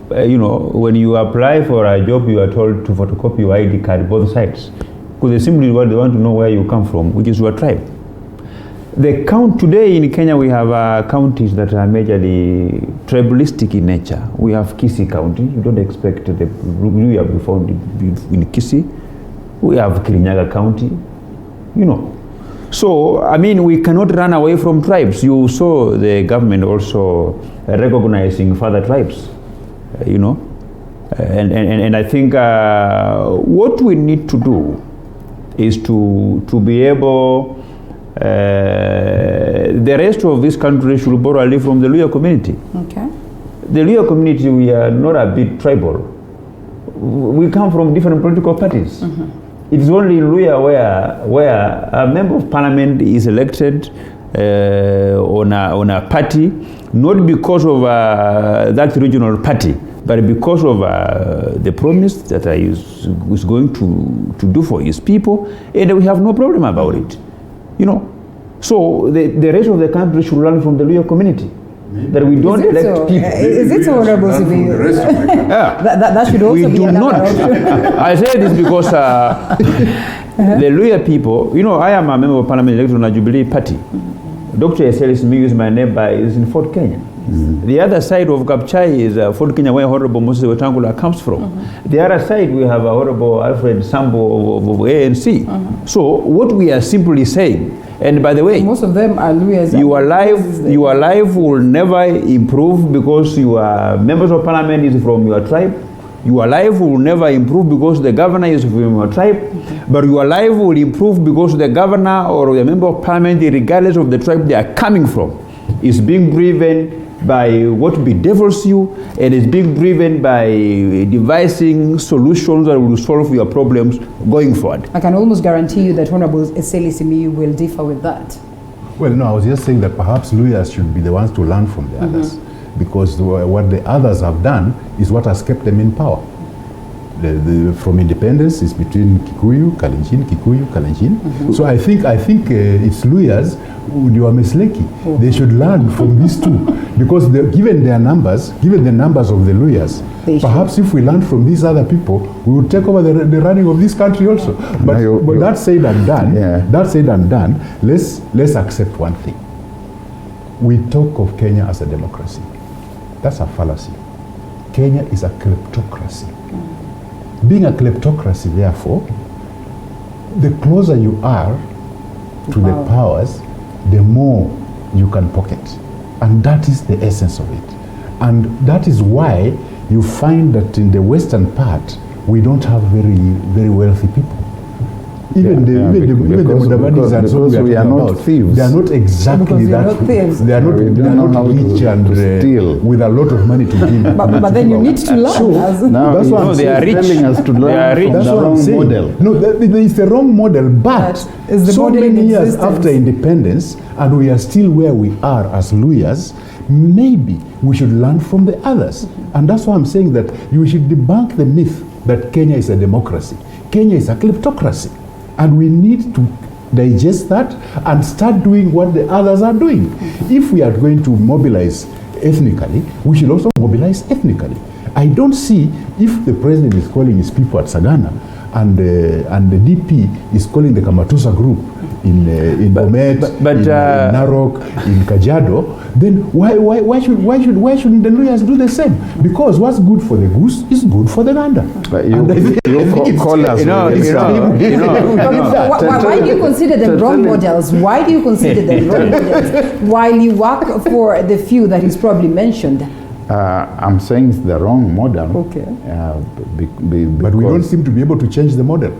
When you apply for a job, you are told to photocopy your ID card, both sides, because they simply want to know where you come from, which is your tribe. Today in Kenya, we have counties that are majorly tribalistic in nature. We have Kisii County. You don't expect the Luhya to be found in Kisii. We have Kirinyaga County, So, we cannot run away from tribes. You saw the government also recognizing further tribes, And I think what we need to do is to be able, the rest of this country should borrow a little from the Luhya community. Okay. The Luhya community, we are not a bit tribal. We come from different political parties. It is only Luhya where a member of parliament is elected on a party, not because of that regional party, but because of the promise that he is going to do for his people, and we have no problem about it. So the rest of the country should learn from the Luhya community. That we don't elect people. Is it so honorable to be? That should also we be do not. I say this because the Luhya people, I am a member of parliament elected on a Jubilee party. Dr. Eseli Simiyu is my neighbor, is in Fort Kenya. The other side of Kapchai is Fort Kenya, where Honorable Moses Wetangula comes from. The other side, we have Honorable Alfred Sambo of ANC. So what we are simply saying, and by the way, most of them are Luhyas. Your life will never improve because your members of parliament is from your tribe. Your life will never improve because the governor is from your tribe. But your life will improve because the governor or the member of parliament, regardless of the tribe they are coming from, is being driven by what bedevils you, and is being driven by devising solutions that will solve your problems going forward. I can almost guarantee you that Honorable Eseli Simiyu will differ with that. Well, no, I was just saying that perhaps Luhyas should be the ones to learn from the others, because what the others have done is what has kept them in power. from independence is between Kikuyu, Kalenjin, Kikuyu, Kalenjin. So I think it's Luyas who are Mesleki. They should learn from these two, because given the numbers of the Luyas, perhaps if we learn from these other people, we would take over the running of this country also. But that said and done, let's accept one thing. We talk of Kenya as a democracy. That's a fallacy. Kenya is a kleptocracy. Being a kleptocracy, therefore, the closer you are to the powers, the more you can pocket. And that is the essence of it. And that is why you find that in the western part, we don't have very, very wealthy people. Even the Mudavadis and so we are not thieves. They are not exactly that. They are not rich and with a lot of money to give. But then you need to learn. That's what they are rich. Telling us to learn from the wrong model. No, it's the wrong model. But so many years after independence, and we are still where we are as Luyas, maybe we should learn from the others. And that's why I'm saying that you should debunk the myth that Kenya is a democracy. Kenya is a kleptocracy. And we need to digest that and start doing what the others are doing. If we are going to mobilize ethnically, we should also mobilize ethnically. I don't see, if the president is calling his people at Sagana and the DP is calling the Kamatusa group in Bomet, in Narok, in Kajiado, then why shouldn't the lawyers do the same? Because what's good for the goose is good for the gander. But you call us. Why do you consider them wrong models? Why do you consider them wrong models while you work for the few that is probably mentioned? I'm saying it's the wrong model. Okay. But we don't seem to be able to change the model.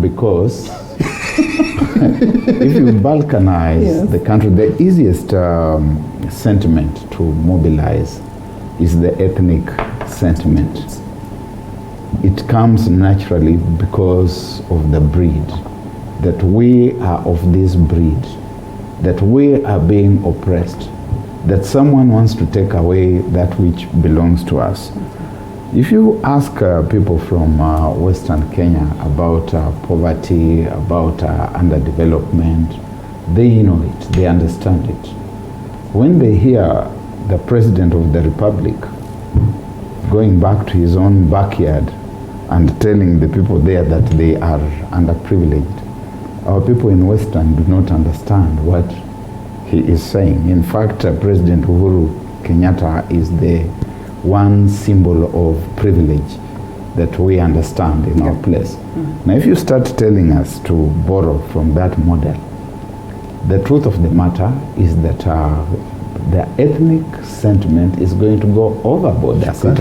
Because if you balkanize the country, the easiest sentiment to mobilize is the ethnic sentiment. It comes naturally because of the breed, that we are of this breed, that we are being oppressed, that someone wants to take away that which belongs to us. If you ask people from Western Kenya about poverty, about underdevelopment, they know it, they understand it. When they hear the President of the Republic going back to his own backyard and telling the people there that they are underprivileged, our people in Western do not understand what he is saying. In fact, President Uhuru Kenyatta is the one symbol of privilege that we understand in our place. Now, if you start telling us to borrow from that model, the truth of the matter is that the ethnic sentiment is going to go overboard as it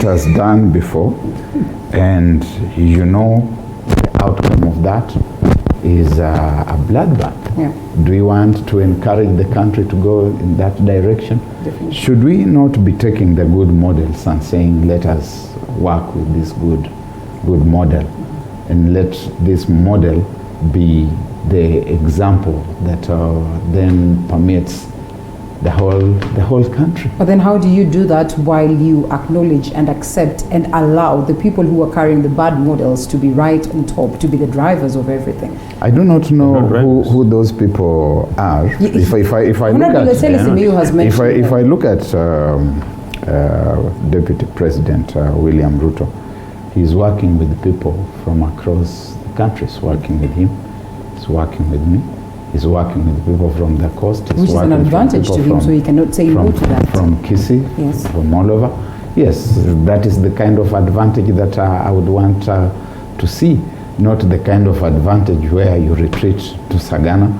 has done before. And you know, the outcome of that is a bloodbath. Yeah. Do we want to encourage the country to go in that direction? Definitely. Should we not be taking the good models and saying, let us work with this good model, and let this model be the example that then permeates the whole country? But then how do you do that while you acknowledge and accept and allow the people who are carrying the bad models to be right on top, to be the drivers of everything? I do not know who those people are. If I look at Deputy President William Ruto, he's working with people from across the country. He's working with him. He's working with me. He's working with people from the coast. Which is an advantage to him, so he cannot say no to that. From Kisii, yes. From all over. Yes, that is the kind of advantage that I would want to see, not the kind of advantage where you retreat to Sagana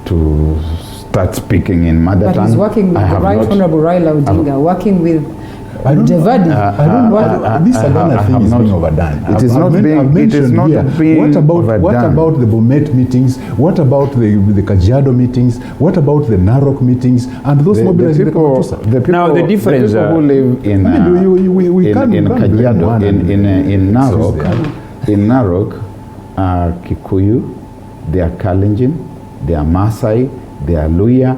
to start speaking in mother tongue. But he's working with the Right Honorable Raila Odinga, working with Gotv. This Sagana thing is being overdone. It is not being overdone. What about the Bomet meetings? What about the Kajiado meetings? What about the Narok meetings? And those mobilizing the Kamatusa? Now the difference, the people who live in Kajiado, in Narok, are Kikuyu, they are Kalenjin, they are Maasai, they are Luya,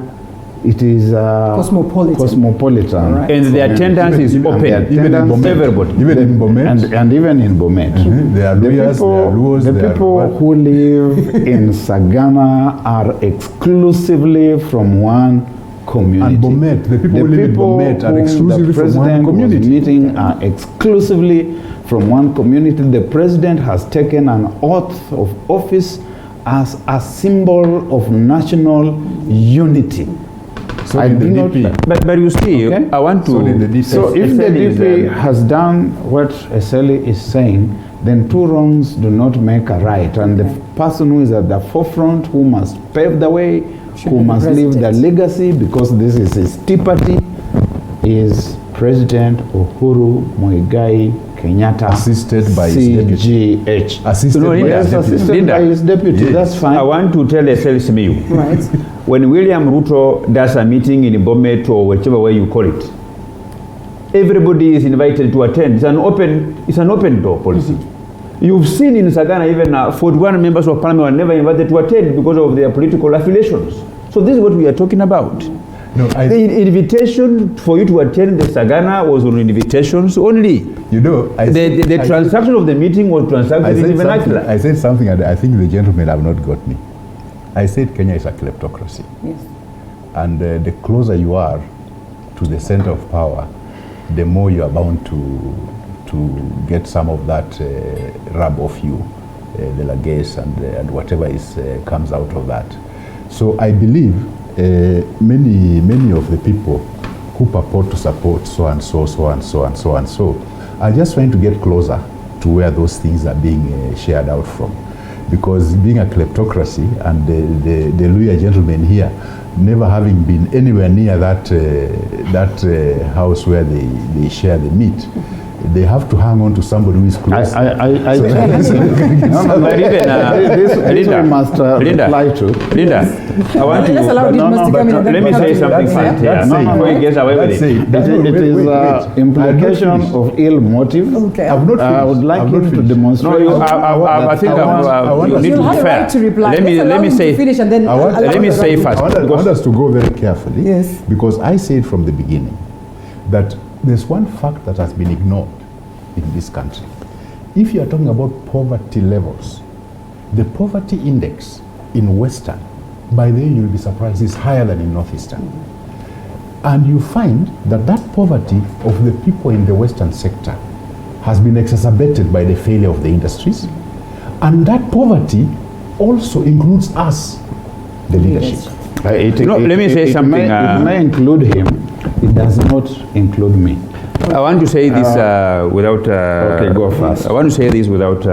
it is cosmopolitan. Right? And the attendance is open. Even in Bomet. Everybody. Even in Bomet. And even in Bomet. There are lawyers, there are laws. The people who live in Sagana are exclusively from one community. And Bomet, the people who live in Bomet are exclusively from one community. Meeting are exclusively from one community. The president has taken an oath of office as a symbol of national unity. So I do not. But you see, Okay. I want to. So if the DP has done what Eseli is saying, then two wrongs do not make a right. And the person who is at the forefront, who must pave the way, who must leave the legacy, because this is his tea party, is President Uhuru Muigai Kenyatta, assisted by his deputy. CGH. Assisted by His deputy. Yes. That's fine. I want to tell Eseli Simiyu. Right. When William Ruto does a meeting in Bomet or whichever way you call it, everybody is invited to attend. It's an open door policy. You've seen in Sagana even 41 members of parliament were never invited to attend because of their political affiliations. So this is what we are talking about. No, the invitation for you to attend the Sagana was on invitations only. You know, the transaction of the meeting was transacted in vernacular. I said something, and I think the gentlemen have not got me. I said Kenya is a kleptocracy. Yes. And the closer you are to the center of power, the more you are bound to get some of that rub off you, the lagace and whatever comes out of that. So I believe many of the people who purport to support so and so are just trying to get closer to where those things are being shared out from. Because being a kleptocracy, and the Luya gentlemen here never having been anywhere near that house where they share the meat, they have to hang on to somebody who is close. This we must reply to. Linda, I want to. Let me say something fun here before you get away with it. It is implication of ill motive. Okay. I would like him to demonstrate. No, I think you need to be fair. Let me say. Let me say first. I want us to go very carefully. Yes. Because I said from the beginning that there's one fact that has been ignored in this country. If you are talking about poverty levels, the poverty index in Western, by the way, you'll be surprised, is higher than in Northeastern. And you find that poverty of the people in the Western sector has been exacerbated by the failure of the industries. And that poverty also includes us, the leadership. Let me say something. It may include him. It does not include me. I want to say this without. Okay, go first. I want to say this without,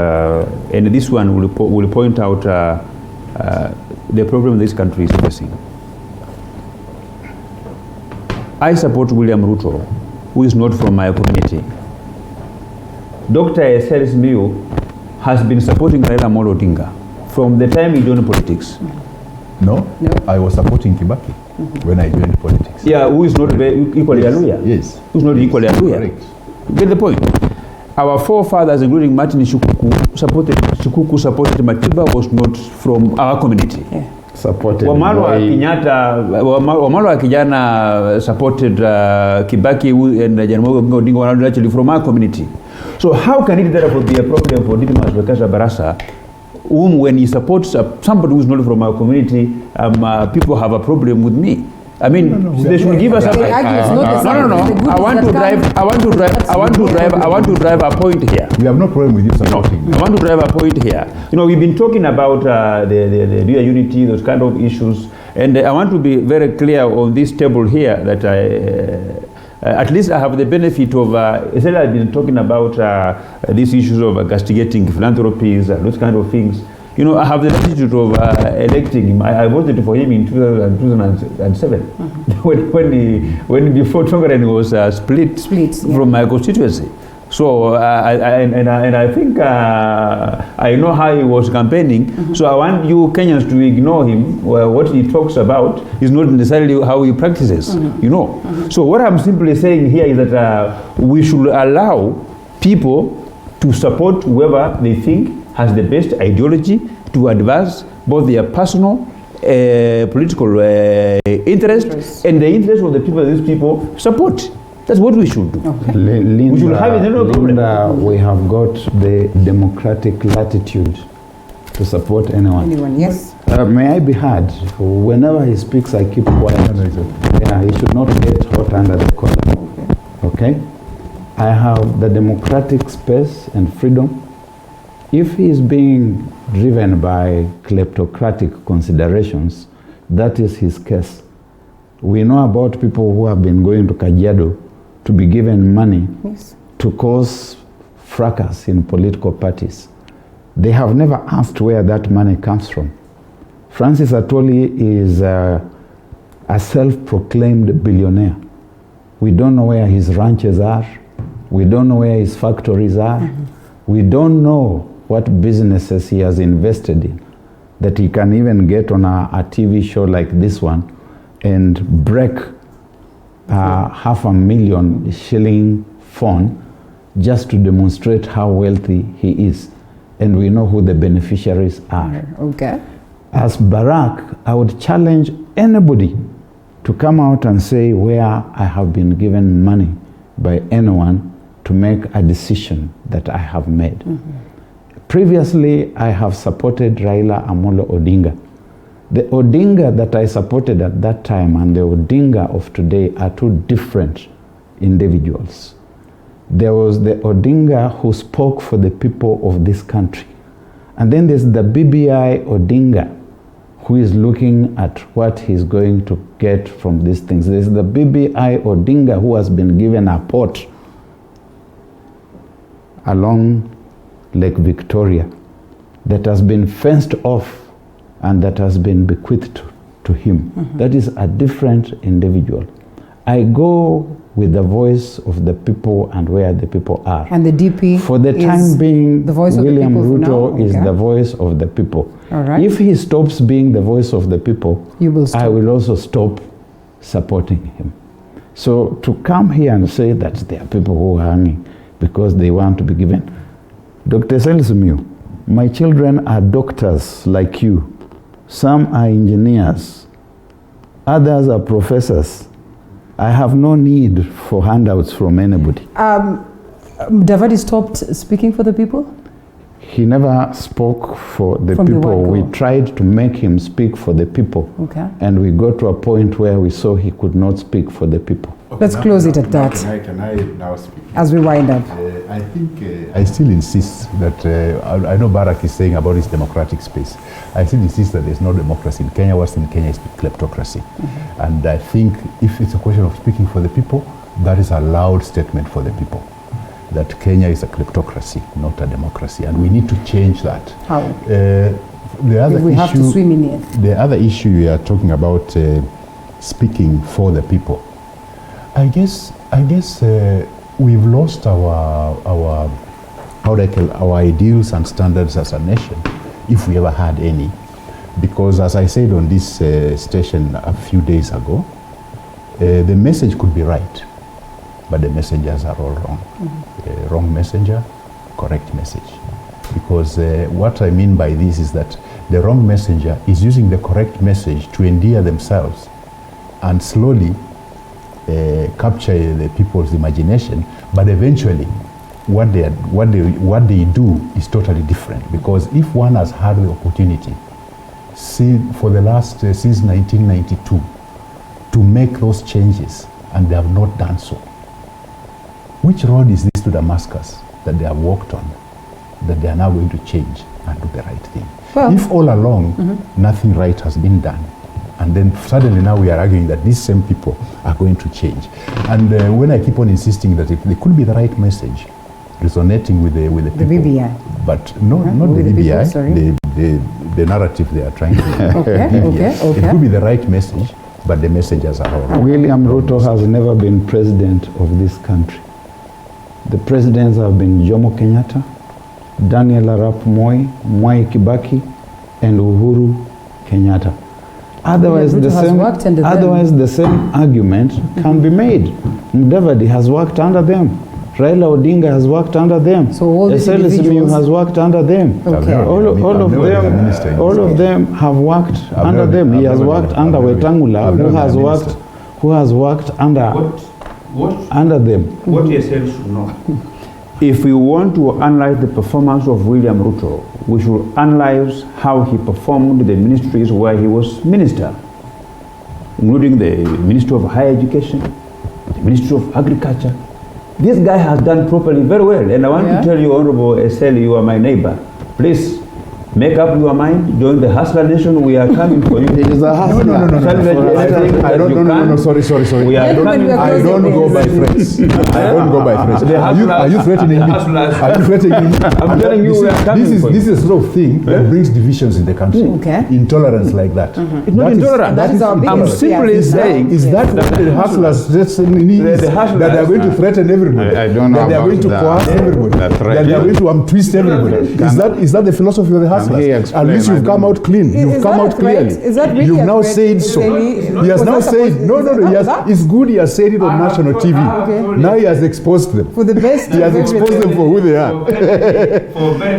and this one will point out the problem this country is facing. I support William Ruto, who is not from my community. Dr. Eseli Simiyu has been supporting Raila Amolo Odinga from the time he joined politics. No, I was supporting Kibaki when I joined politics. Yeah, who is not equally a lawyer. Yes. Who's not equally a lawyer. Correct. Get the point. Our forefathers, including Martin Shikuku, supported Matiba, was not from our community. Yeah. Supported Wamalo wa Kijana supported Kibaki and Jaramogi Odinga were actually from our community. So how can it therefore be a problem for Didmus Bekasa Barasa, whom when he supports somebody who is not from our community, people have a problem with me? I mean, they should give us a No. I want to drive a point here. We have no problem with you supporting. I want to drive a point here. You know, we've been talking about the real unity, those kind of issues, and I want to be very clear on this table here that at least I have the benefit of, I've been talking about these issues of castigating philanthropies, those kind of things. You know, I have the latitude of electing him. I voted for him in 2007, when before Tongaren was split from my constituency. So I think I know how he was campaigning. So I want you Kenyans to ignore him. What he talks about is not necessarily how he practices. You know. So what I'm simply saying here is that we should allow people to support whoever they think has the best ideology to advance both their personal political interest and the interest of the people these people support. That's what we should do. Okay. Linda, We should have it, no problem. Linda, we have got the democratic latitude to support anyone. Anyone, yes. May I be heard? Whenever he speaks, I keep quiet. Yeah, he should not get hot under the collar. Okay? I have the democratic space and freedom. If he is being driven by kleptocratic considerations, that is his case. We know about people who have been going to Kajiado to be given money Yes. to cause fracas in political parties. They have never asked where that money comes from. Francis Atwoli is a self-proclaimed billionaire. We don't know where his ranches are. We don't know where his factories are. We don't know what businesses he has invested in, that he can even get on a TV show like this one and break $500,000 shilling phone just to demonstrate how wealthy he is. And we know who the beneficiaries are. Okay. As Barack, I would challenge anybody to come out and say where I have been given money by anyone to make a decision that I have made. Previously, I have supported Raila Amolo Odinga. The Odinga that I supported at that time and the Odinga of today are two different individuals. There was the Odinga who spoke for the people of this country. And then there's the BBI Odinga who is looking at what he's going to get from these things. There's the BBI Odinga who has been given a port along Lake Victoria that has been fenced off and that has been bequeathed to him. That is a different individual. I go with the voice of the people and where the people are. And the DP For the time is being, the voice of the William people for Ruto now? is Okay. the voice of the people. All right. If he stops being the voice of the people, You will stop. I will also stop supporting him. So to come here and say that there are people who are hanging because they want to be given. Dr. Selsimiu, my children are doctors like you. Some are engineers. Others are professors. I have no need for handouts from anybody. Davadi stopped speaking for the people? He never spoke for the From the people. word We go. tried to make him speak for the people. Okay. And we got to a point where we saw he could not speak for the people. Let's close it at that. Can I now speak? As we wind up. I think I still insist that I know Barack is saying about his democratic space. I still insist that there's no democracy in Kenya. What's in Kenya is kleptocracy. And I think if it's a question of speaking for the people, that is a loud statement for the people. That Kenya is a kleptocracy, not a democracy. And we need to change that. How? The other If we have to issue, swim in it. the other issue we are talking about speaking for the people. I guess we've lost our ideals and standards as a nation, if we ever had any. Because as I said on this station a few days ago, the message could be right, but the messengers are all wrong. Wrong messenger, correct message. Because what I mean by this is that the wrong messenger is using the correct message to endear themselves and slowly capture the people's imagination, but eventually what they do is totally different. Because if one has had the opportunity, for the last since 1992, to make those changes and they have not done so, which road is this to Damascus that they have walked on, that they are now going to change and do the right thing? Well, if all along nothing right has been done, and then suddenly now we are arguing that these same people are going to change. And when I keep on insisting that it could be the right message, resonating with the people. The BBI. But no, not the with the BBI, people, sorry. the narrative they are trying to Okay, okay. It could be the right message, but the messengers are all wrong. William Ruto has never been president of this country. The presidents have been Jomo Kenyatta, Daniel Arap Moi, Mwai Kibaki, and Uhuru Kenyatta. Otherwise, Ruto has worked under them. the same argument can be made. Mudavadi has worked under them. Raila Odinga has worked under them. So all these SL individuals has worked under them. Okay. All of them have worked under them. He has worked under Wetangula, who has worked under them. What SL should know. If we want to analyze the performance of William Ruto, we should analyze how he performed the ministries where he was minister, including the Ministry of Higher Education, the Ministry of Agriculture. This guy has done properly very well, and I want to tell you, Honorable SL, you are my neighbor. Please, make up your mind, join the Hustler Nation, we are coming for you. It is a hustler. No, sorry. I don't go by friends. I don't go by friends. Are you threatening me? Are you threatening me? I'm telling you, we are coming for you. This is the sort of thing that brings divisions in the country. Okay. Intolerance like that. It's not intolerant. I'm simply saying, is that what the hustlers that are going to threaten everybody? I don't know that they are going to coerce everybody. That they are going to twist everybody. Is that the philosophy of the hustlers? At least you've come out clean. You've come out clearly. Is that really You've now said so. He has now said, no. It's good he has said it on national TV. Okay. Now he has exposed them. For the best. He has exposed them for who they are.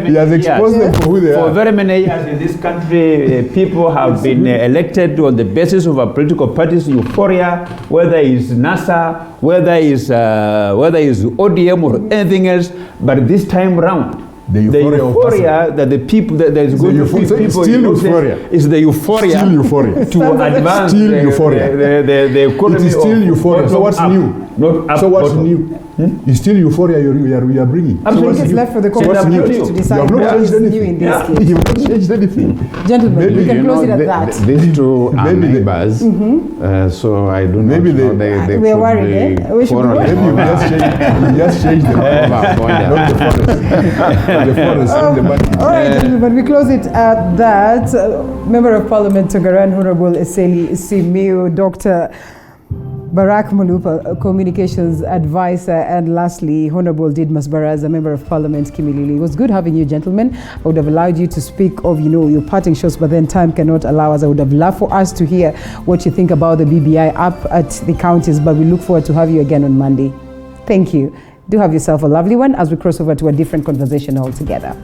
He has exposed them for who they are. For very many years in this country, people have been elected on the basis of a political party's euphoria, whether it's NASA, whether it's ODM or anything else. But this time round, the euphoria that the people that is going to feed people still euphoria. Is the euphoria Still euphoria. to advance Still euphoria. The economy. It is still euphoria. So what's new? Not up, so what's bottom. new? It's still euphoria we are bringing. I think it's left for the community to decide what is new in this case. You have not changed anything. Gentlemen, Maybe, we can close it at that. These two are neighbors, so I don't know. Maybe they we are could worried, be We should be quarreling worried. Maybe you just changed the over border. not the forest. The monkeys. All right, gentlemen, we close it at that. Member of Parliament Togaran, Honorable Eseli Simiu, Dr. Barak Mulupa, Communications Advisor, and lastly, Honorable Didmas Baraza, Member of Parliament Kimilili. It was good having you, gentlemen. I would have allowed you to speak of, your parting shots, but then time cannot allow us. I would have loved for us to hear what you think about the BBI up at the counties, but we look forward to have you again on Monday. Thank you. Do have yourself a lovely one as we cross over to a different conversation altogether.